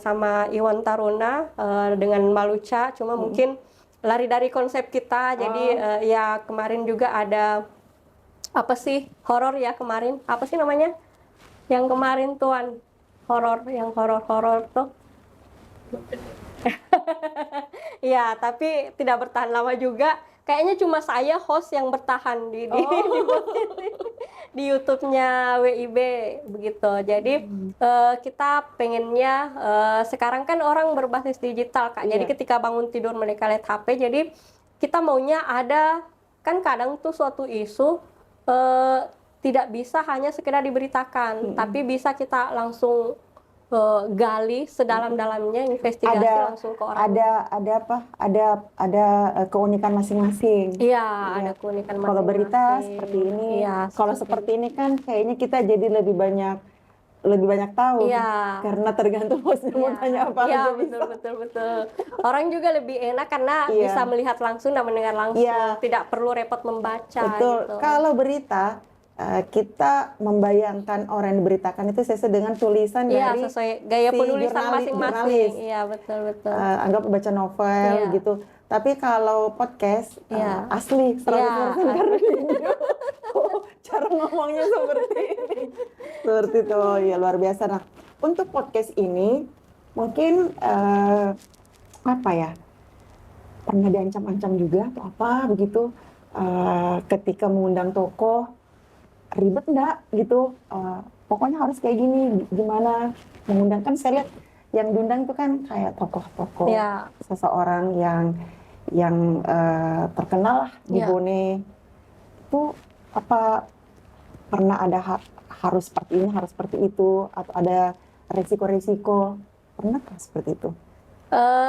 sama Iwan Taruna dengan Maluca, cuma mungkin lari dari konsep kita. Jadi ya kemarin juga ada apa sih horor ya kemarin, apa sih namanya yang kemarin tuan yang horor tuh. Ya, tapi tidak bertahan lama juga. Kayaknya cuma saya host yang bertahan di YouTube-nya WIB begitu. Jadi kita pengennya sekarang kan orang berbasis digital Kak. Jadi ketika bangun tidur mereka lihat HP. Jadi kita maunya ada, kan kadang tuh suatu isu tidak bisa hanya sekedar diberitakan, tapi bisa kita langsung gali sedalam-dalamnya, investigasi langsung ke orang. Ada keunikan masing-masing. Iya, ada keunikan masing-masing. Kalau berita seperti ini, kalau seperti ini kan kayaknya kita jadi lebih banyak tahu. Karena tergantung hostnya mau tanya apa aja bisa. Betul. Orang juga lebih enak karena bisa melihat langsung dan mendengar langsung, tidak perlu repot membaca. Betul. Gitu. Kalau berita kita membayangkan orang yang diberitakan itu sesuai dengan tulisan dari sesuai gaya penulisan masing-masing. Iya, betul. Anggap baca novel gitu. Tapi kalau podcast asli 100% karena video. Cara ngomongnya seperti ini. Seperti itu. Ya luar biasa. Nah, untuk podcast ini mungkin apa ya? Pernah diancam-ancam juga atau apa begitu ketika mengundang tokoh, ribet enggak gitu, pokoknya harus kayak gini, gimana mengundang. Kan saya lihat yang diundang itu kan kayak tokoh-tokoh, seseorang yang terkenal lah di Bone. Itu apa pernah ada harus seperti ini, harus seperti itu, atau ada resiko-resiko, pernah nggak seperti itu?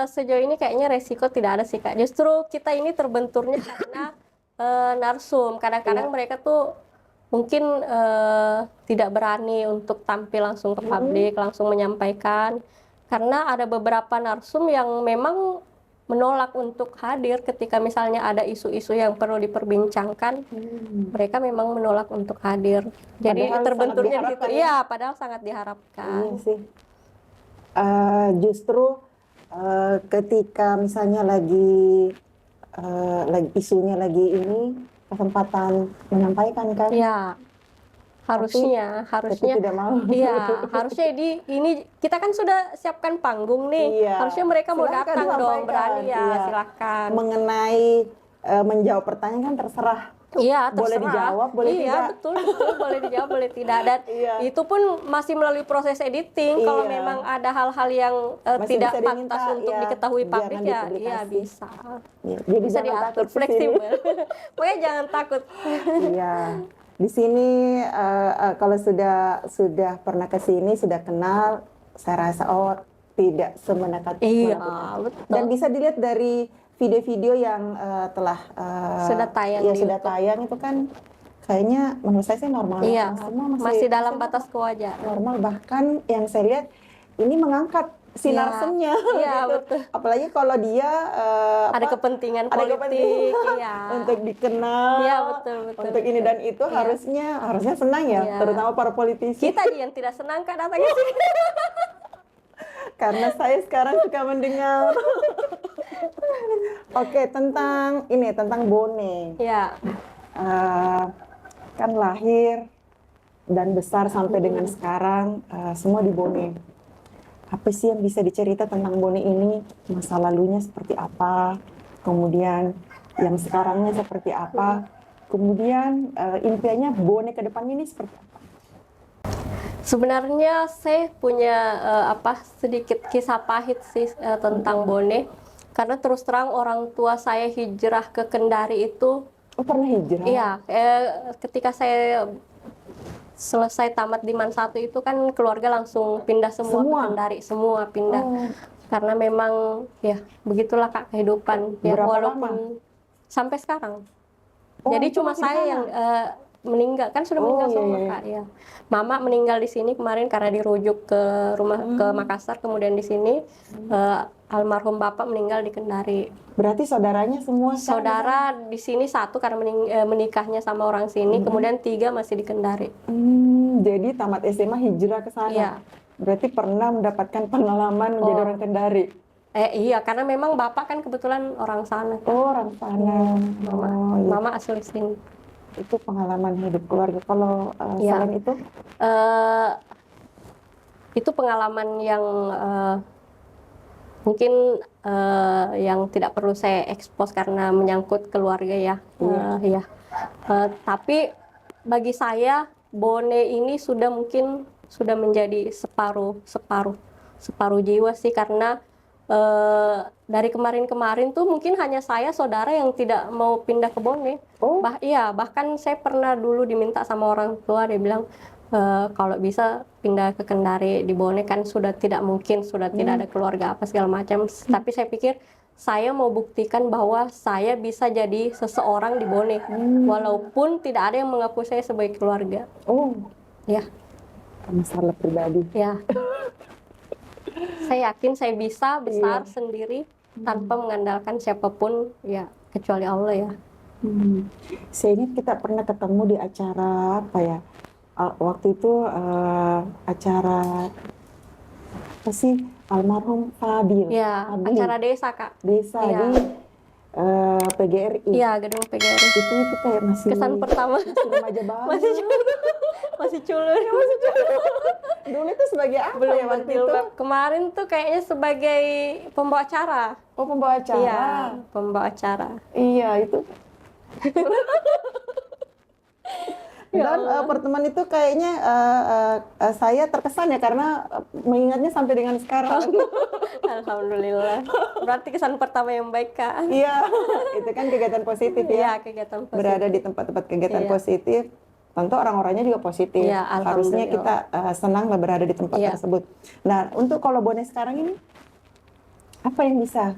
Sejauh ini kayaknya resiko tidak ada sih Kak. Justru kita ini terbenturnya karena narsum. Kadang-kadang mereka tuh mungkin tidak berani untuk tampil langsung ke publik, langsung menyampaikan. Karena ada beberapa narsum yang memang menolak untuk hadir ketika misalnya ada isu-isu yang perlu diperbincangkan. Mereka memang menolak untuk hadir. Jadi Padahal terbenturnya di situ. sangat Iya, padahal sangat diharapkan. Iya sih. Justru ketika misalnya lagi isunya lagi ini, kesempatan menyampaikan kan? Iya, harusnya Tapi tidak mau. Iya, harusnya ini kita kan sudah siapkan panggung nih. Harusnya mereka mau Silakan datang dong, sampaikan. berani ya, silakan. Mengenai menjawab pertanyaan kan terserah. Iya, terserah. Boleh dijawab, boleh tidak. Iya, betul, boleh dijawab, boleh tidak. Dan itu pun masih melalui proses editing. Kalau memang ada hal-hal yang tidak pantas untuk diketahui publik ya bisa. Jadi Bisa diatur, fleksibel. Pokoknya jangan takut. Iya. Di sini kalau sudah pernah ke sini, sudah kenal, saya rasa tidak semenekat. Iya, betul. Dan bisa dilihat dari video-video yang telah sudah tayang sudah tayang itu kan kayaknya menurut saya sih normal. Iya, semua masih dalam batas kewajaran. Normal, bahkan yang saya lihat ini mengangkat narsumnya. Iya, gitu. betul. Apalagi kalau dia ada kepentingan politik, untuk dikenal. Iya, betul. Untuk ini dan itu harusnya senang ya, terutama para politisi. Kita yang tidak senang Kak datang ke sini. Karena saya sekarang suka mendengar. Oke, tentang Bone. Iya. Kan lahir dan besar sampai dengan sekarang semua di Bone. Apa sih yang bisa dicerita tentang Bone ini? Masa lalunya seperti apa? Kemudian yang sekarangnya seperti apa? Kemudian impiannya Bone ke depannya ini seperti apa? Sebenarnya saya punya sedikit kisah pahit sih tentang Bone. Karena terus terang orang tua saya hijrah ke Kendari itu, Oh, pernah hijrah? iya, ketika saya selesai tamat di Man 1 itu kan keluarga langsung pindah semua ke Semua? Kendari, semua pindah. Oh, Karena memang ya begitulah Kak kehidupan ya, Berapa walaupun sampai sekarang. oh, Jadi itu cuma masih di saya sana? yang meninggal, kan sudah Oh, meninggal iya, semua iya. Kak ya. Mama meninggal di sini kemarin karena dirujuk ke rumah ke Makassar, kemudian di sini almarhum bapak meninggal di Kendari. Berarti saudaranya semua sekarang di sana? Saudara di sini satu karena menikahnya sama orang sini, kemudian 3 masih di Kendari. Jadi tamat SMA hijrah ke sana. Iya. Berarti pernah mendapatkan pengalaman menjadi Oh. orang Kendari. Iya, karena memang bapak kan kebetulan orang sana. Oh, orang sana. Mama, Oh, iya. mama asli sini. Itu pengalaman hidup keluarga. Kalau Iya. selain itu, Eh, itu pengalaman yang mungkin yang tidak perlu saya ekspos karena menyangkut keluarga ya. Iya. Tapi bagi saya Bone ini mungkin sudah menjadi separuh jiwa sih, karena dari kemarin-kemarin tuh mungkin hanya saya saudara yang tidak mau pindah ke Bone. oh, Bahkan saya pernah dulu diminta sama orang tua, dia bilang kalau bisa pindah ke Kendari, di Bone kan sudah tidak mungkin, sudah tidak ada keluarga apa segala macam. Tapi saya pikir saya mau buktikan bahwa saya bisa jadi seseorang di Bone, walaupun tidak ada yang mengaku saya sebagai keluarga. oh, Ya, masalah pribadi. ya. Saya yakin saya bisa besar sendiri tanpa mengandalkan siapapun, ya kecuali Allah ya. Saya ingat kita pernah ketemu di acara apa ya? Waktu itu acara apa sih? Almarhum Fadil. Ya, Fadli. acara desa Kak. Desa Iya. di PGRI. Iya, gedung PGRI. Itu kayak masih Kesan pertama masih remaja banget. masih culun. Masih culun. Dulu itu sebagai apa Belum ya waktu itu? berjilbab. Kemarin tuh kayaknya sebagai pembawa acara. Oh, pembawa acara. Iya, pembawa acara. Iya, itu. Dan pertemuan itu kayaknya saya terkesan ya karena mengingatnya sampai dengan sekarang. Alhamdulillah. Berarti kesan pertama yang baik Kak. Iya, itu kan kegiatan positif Iya, ya. kegiatan positif. Berada di tempat-tempat kegiatan Iya. positif, tentu orang-orangnya juga positif. Iya, Harusnya kita senang lah berada di tempat Iya. tersebut. Nah, untuk kalau Bone sekarang ini, apa yang bisa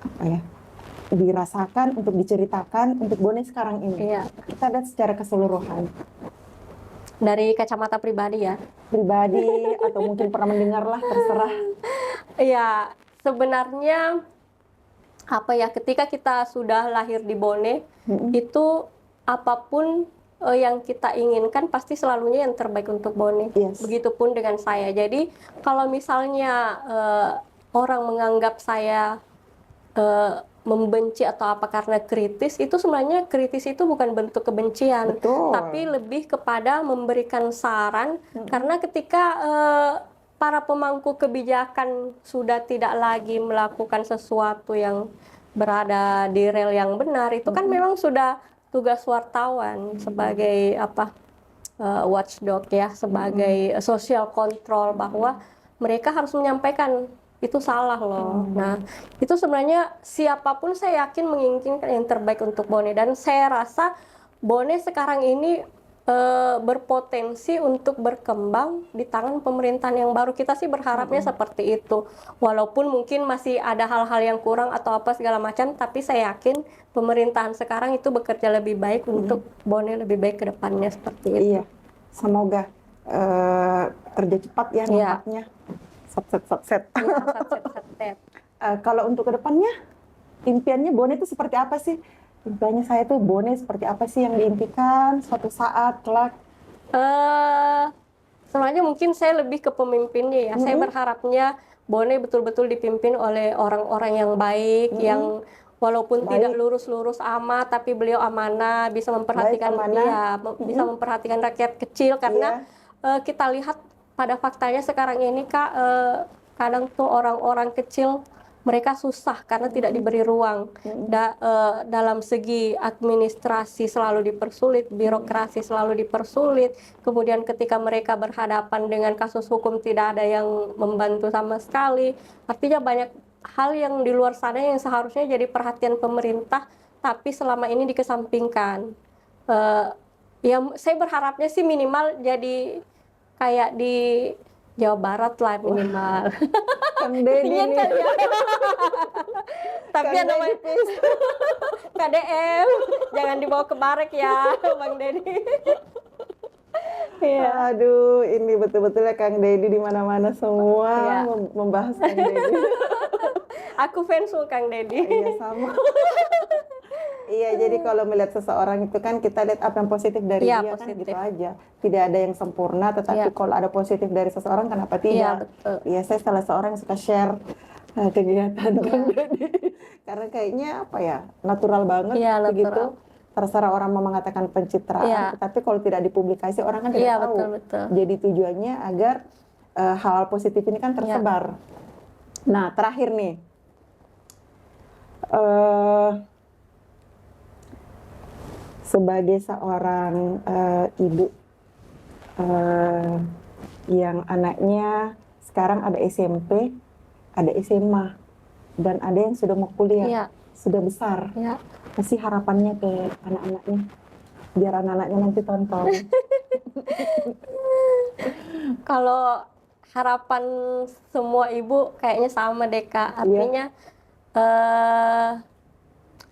apa ya, dirasakan, untuk diceritakan untuk Bone sekarang ini? Iya. Kita lihat secara keseluruhan. Dari kacamata pribadi ya. Pribadi atau mungkin pernah mendengar lah, terserah. Iya, sebenarnya ketika kita sudah lahir di Bone, itu apapun yang kita inginkan pasti selalunya yang terbaik untuk Bone. Yes. Begitupun dengan saya. Jadi kalau misalnya orang menganggap saya membenci atau apa karena kritis, itu sebenarnya kritis itu bukan bentuk kebencian, Betul. tapi lebih kepada memberikan saran. Karena ketika para pemangku kebijakan sudah tidak lagi melakukan sesuatu yang berada di rel yang benar, itu kan memang sudah tugas wartawan sebagai watchdog ya, sebagai social control, bahwa mereka harus menyampaikan itu salah loh. Nah, itu sebenarnya siapapun saya yakin menginginkan yang terbaik untuk Bone, dan saya rasa Bone sekarang ini berpotensi untuk berkembang di tangan pemerintahan yang baru. Kita sih berharapnya seperti itu. Walaupun mungkin masih ada hal-hal yang kurang atau apa segala macam, tapi saya yakin pemerintahan sekarang itu bekerja lebih baik untuk Bone lebih baik ke depannya, seperti itu. Iya, semoga kerja cepat ya Iya. nampaknya. Set. Iya, set. Kalau untuk kedepannya, impiannya Bone itu seperti apa sih? Impiannya saya tuh Bone seperti apa sih yang diimpikan suatu saat kelak? Sebenarnya mungkin saya lebih ke pemimpinnya ya. Saya berharapnya Bone betul-betul dipimpin oleh orang-orang yang baik, yang walaupun Baik. tidak lurus-lurus amat, tapi beliau amanah, bisa memperhatikan Baik, amanah. bisa memperhatikan rakyat kecil. Karena kita lihat pada faktanya sekarang ini Kak, kadang tuh orang-orang kecil mereka susah karena tidak diberi ruang. Dalam segi administrasi selalu dipersulit, birokrasi selalu dipersulit, kemudian ketika mereka berhadapan dengan kasus hukum tidak ada yang membantu sama sekali. Artinya banyak hal yang di luar sana yang seharusnya jadi perhatian pemerintah, tapi selama ini dikesampingkan. Ya saya berharapnya sih minimal jadi kayak di Jawa Barat lah minimal. Kang Deddy Ingin nih. kan ya? Tapi Kang yang namanya Deddy, please. KDM jangan dibawa ke barek ya, Bang Deddy. Iya. Aduh, ini betul-betul ya Kang Deddy di mana-mana semua Iya. membahas Kang Deddy. Aku fans Kang Deddy. Iya sama. Iya, jadi kalau melihat seseorang itu kan kita lihat apa yang positif dari Iya, dia kan positif. gitu aja. Tidak ada yang sempurna, tetapi Iya. kalau ada positif dari seseorang kenapa Iya, tidak? betul. Iya, saya salah seorang yang suka share kegiatan Iya. Kang Deddy. Karena kayaknya apa ya, natural banget Iya, begitu. natural. Terserah orang mau mengatakan pencitraan, Iya. tetapi kalau tidak dipublikasi orang kan tidak Iya, tahu. betul. Jadi tujuannya agar hal positif ini kan tersebar. Nah, terakhir nih. Sebagai seorang ibu yang anaknya sekarang ada SMP, ada SMA, dan ada yang sudah mau kuliah, Iya. sudah besar. Ya. Apa sih harapannya ke anak-anaknya? Biar anak-anaknya nanti tonton. Kalau harapan semua ibu kayaknya sama deh Kak. Artinya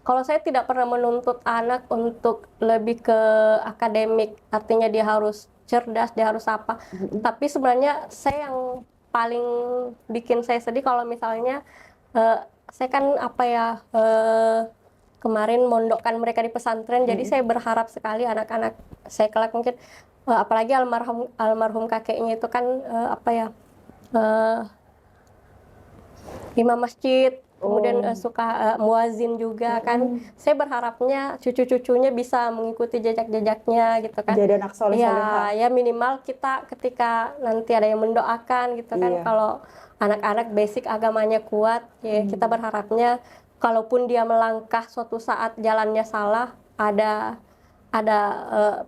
kalau saya tidak pernah menuntut anak untuk lebih ke akademik, artinya dia harus cerdas, dia harus apa. Tapi sebenarnya saya yang paling bikin saya sedih kalau misalnya saya kan kemarin mondokkan mereka di pesantren, jadi saya berharap sekali anak-anak saya kelak mungkin apalagi almarhum kakeknya itu kan imam masjid, kemudian suka muazin juga kan. Saya berharapnya cucu-cucunya bisa mengikuti jejak-jejaknya gitu kan. Jadi anak soleh soleha. Ya minimal kita ketika nanti ada yang mendoakan gitu kan, Iya. kalau anak-anak basic agamanya kuat, ya kita berharapnya kalaupun dia melangkah suatu saat jalannya salah, ada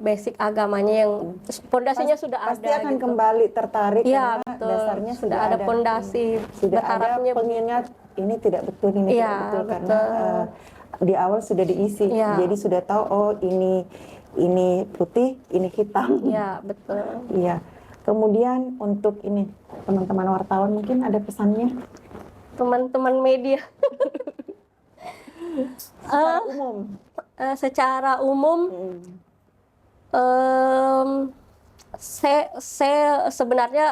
basic agamanya yang pondasinya sudah Pasti ada akan gitu. kembali tertarik Iya, karena betul. dasarnya Sudah ada pondasi. Sudah ada Berharapnya pengingat ini tidak betul, ini Iya, tidak betul karena betul. di awal sudah diisi. Iya. Jadi sudah tahu oh ini putih, ini hitam. Iya, betul. Iya. Kemudian untuk ini teman-teman wartawan mungkin ada pesannya Teman-teman media. secara umum. Secara umum, saya sebenarnya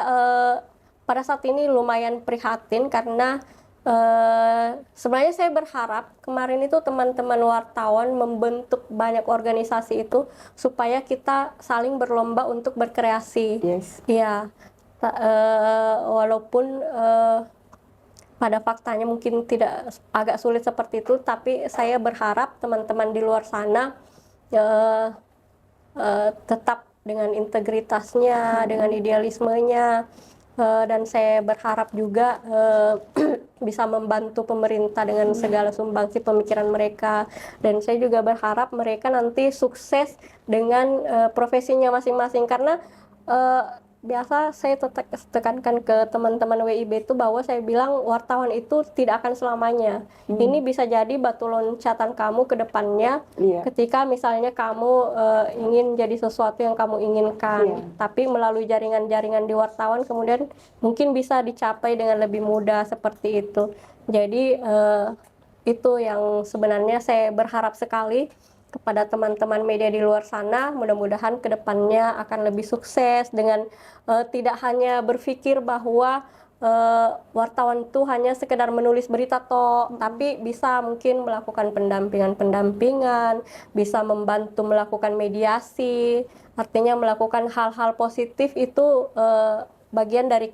pada saat ini lumayan prihatin karena sebenarnya saya berharap kemarin itu teman-teman wartawan membentuk banyak organisasi itu supaya kita saling berlomba untuk berkreasi. Yes. Iya, walaupun pada faktanya mungkin tidak agak sulit seperti itu, tapi saya berharap teman-teman di luar sana tetap dengan integritasnya, dengan idealismenya, dan saya berharap juga bisa membantu pemerintah dengan segala sumbangsi pemikiran mereka, dan saya juga berharap mereka nanti sukses dengan profesinya masing-masing karena biasa saya tekankan ke teman-teman WIB itu bahwa saya bilang wartawan itu tidak akan selamanya. Ini bisa jadi batu loncatan kamu ke depannya. Iya. Ketika misalnya kamu ingin jadi sesuatu yang kamu inginkan, Iya. tapi melalui jaringan-jaringan di wartawan kemudian mungkin bisa dicapai dengan lebih mudah seperti itu. Jadi itu yang sebenarnya saya berharap sekali kepada teman-teman media di luar sana. Mudah-mudahan kedepannya akan lebih sukses dengan tidak hanya berpikir bahwa wartawan itu hanya sekedar menulis berita tapi bisa mungkin melakukan pendampingan, bisa membantu melakukan mediasi, artinya melakukan hal-hal positif itu bagian dari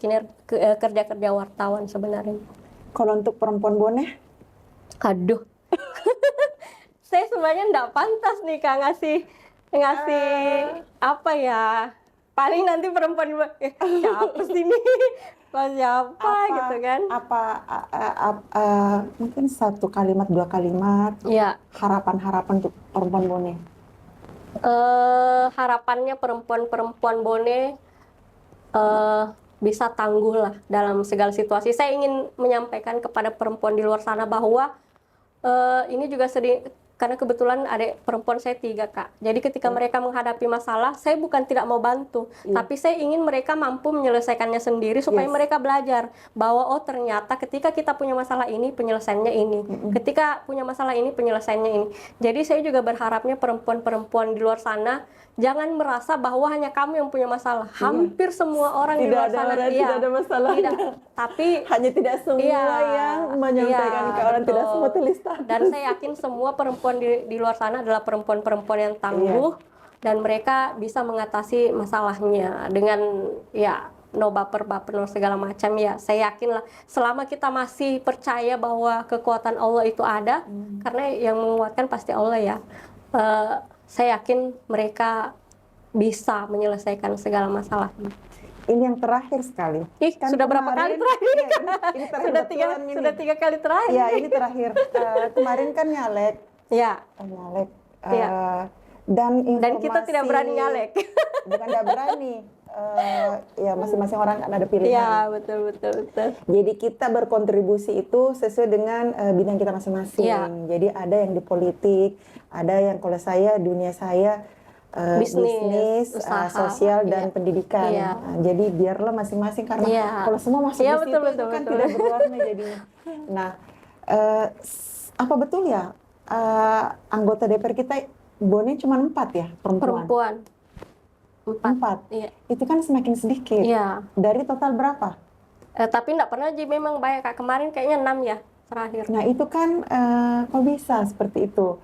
kerja-kerja wartawan sebenarnya. Kalau untuk perempuan boneh, Aduh. Saya sebenarnya enggak pantas nih Kak ngasih apa ya, paling nanti perempuan siapa sih ini siapa gitu kan. Mungkin satu kalimat, dua kalimat Ya, harapan-harapan untuk perempuan Bone. harapannya perempuan-perempuan Bone bisa tangguh lah dalam segala situasi. Saya ingin menyampaikan kepada perempuan di luar sana bahwa ini juga sering, karena kebetulan adik perempuan saya 3 Kak. Jadi ketika mereka menghadapi masalah, saya bukan tidak mau bantu, tapi saya ingin mereka mampu menyelesaikannya sendiri supaya mereka belajar bahwa oh ternyata ketika kita punya masalah ini penyelesaiannya ini, ketika punya masalah ini penyelesaiannya ini. Jadi saya juga berharapnya perempuan-perempuan di luar sana jangan merasa bahwa hanya kamu yang punya masalah. Hampir semua orang di luar sana tidak ada masalah. Tapi hanya tidak semua yang menyampaikan ke orang, tidak semua tulis status. Dan saya yakin semua perempuan di luar sana adalah perempuan-perempuan yang tangguh dan mereka bisa mengatasi masalahnya dengan no baper-baper no segala macam ya. Saya yakin lah selama kita masih percaya bahwa kekuatan Allah itu ada, karena yang menguatkan pasti Allah ya. Saya yakin mereka bisa menyelesaikan segala masalah. Ini yang terakhir sekali. Kan sudah berapa kali terakhir? Ini terakhir sudah 3 kali terakhir. Ya, ini terakhir. Kemarin kan nyalek. Ya. Nyalek. Ya. Dan kita tidak berani nyalek. Bukan tidak berani. Ya masing-masing orang kan ada pilihan. Ya, betul. Jadi kita berkontribusi itu sesuai dengan bidang kita masing-masing. Ya. Jadi ada yang di politik, ada yang kalau saya dunia saya bisnis, sosial dan pendidikan. Nah, jadi biarlah masing-masing karena kalau semua masuk di situ itu kan tidak berwarna jadinya. Nah, apa betul ya anggota DPR kita Bone cuma 4 ya perempuan? 4. Iya. Itu kan semakin sedikit. Iya. Dari total berapa? Tapi enggak pernah jadi memang banyak Kak. Kemarin kayaknya 6 ya terakhir. Nah itu kan kok bisa seperti itu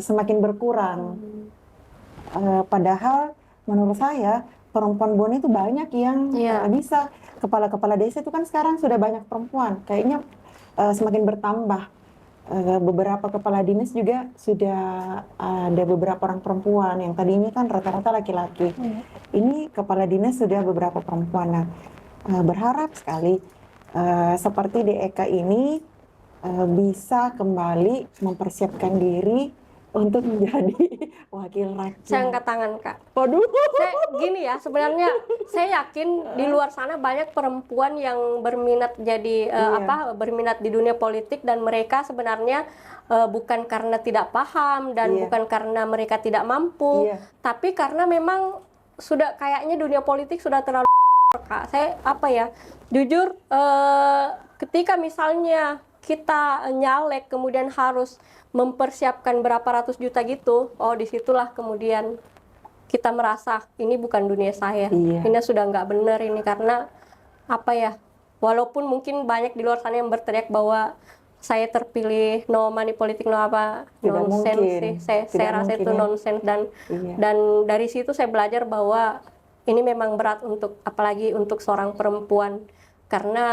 semakin berkurang. Padahal menurut saya perempuan Bone itu banyak yang bisa. Kepala-kepala desa itu kan sekarang sudah banyak perempuan. Kayaknya semakin bertambah. Beberapa kepala dinas juga sudah ada beberapa orang perempuan, yang tadinya kan rata-rata laki-laki. Ini kepala dinas sudah beberapa perempuan. Nah, berharap sekali seperti DEK ini bisa kembali mempersiapkan diri untuk menjadi wakil rakyat. Saya angkat tangan Kak. Waduh. Gini ya, sebenarnya saya yakin di luar sana banyak perempuan yang berminat jadi berminat di dunia politik, dan mereka sebenarnya bukan karena tidak paham dan bukan karena mereka tidak mampu, tapi karena memang sudah kayaknya dunia politik sudah terlalu Kak. Saya jujur ketika misalnya kita nyalek kemudian harus mempersiapkan berapa ratus juta gitu, disitulah kemudian kita merasa ini bukan dunia saya, ini sudah nggak benar ini, karena walaupun mungkin banyak di luar sana yang berteriak bahwa saya terpilih no money politik no nonsense sih, saya rasa itu nonsense, dan dari situ saya belajar bahwa ini memang berat apalagi untuk seorang perempuan, karena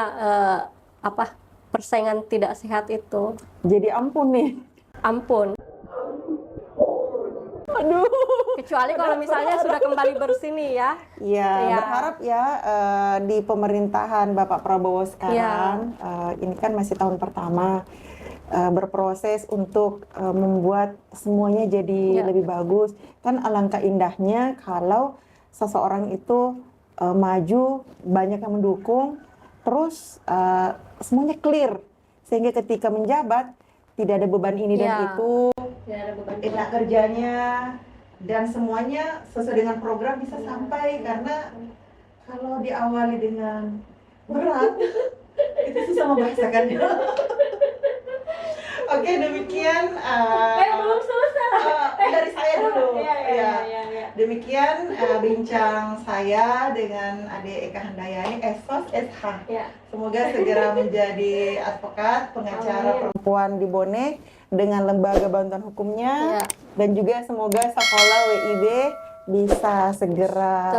persaingan tidak sehat itu. Jadi ampun nih. Ampun. Aduh. Kecuali kalau misalnya sudah kembali bersih nih ya. Iya, berharap ya di pemerintahan Bapak Prabowo sekarang, ini kan masih tahun pertama, berproses untuk membuat semuanya jadi lebih bagus. Kan alangkah indahnya kalau seseorang itu maju, banyak yang mendukung, terus semuanya clear, sehingga ketika menjabat tidak ada beban ini dan itu, enak kerjanya, dan semuanya sesuai dengan program bisa sampai. Karena kalau diawali dengan berat itu susah membahasakannya. Oke, demikian Belum selesai. dari saya dulu. Iya. Demikian bincang saya dengan Ade Eka Handayani, Esos SH. Semoga segera menjadi advokat, pengacara perempuan di Bone dengan lembaga bantuan hukumnya, dan juga semoga sekolah WIB bisa segera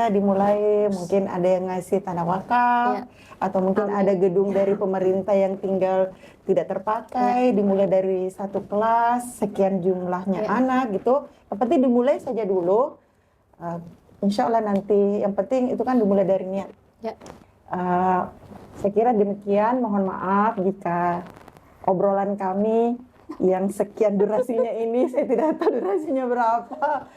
dimulai. Mungkin ada yang ngasih tanah wakaf, atau mungkin ada gedung dari pemerintah yang tinggal tidak terpakai, dimulai dari 1 kelas sekian jumlahnya anak gitu. Yang penting dimulai saja dulu. Insya Allah nanti yang penting itu kan dimulai dari niat. Saya kira demikian, mohon maaf jika obrolan kami yang sekian durasinya ini, saya tidak tahu durasinya berapa.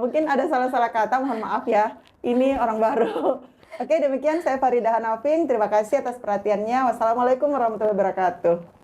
Mungkin ada salah-salah kata, mohon maaf ya. Ini orang baru. Oke, demikian saya Faridah Hanafing. Terima kasih atas perhatiannya. Wassalamualaikum warahmatullahi wabarakatuh.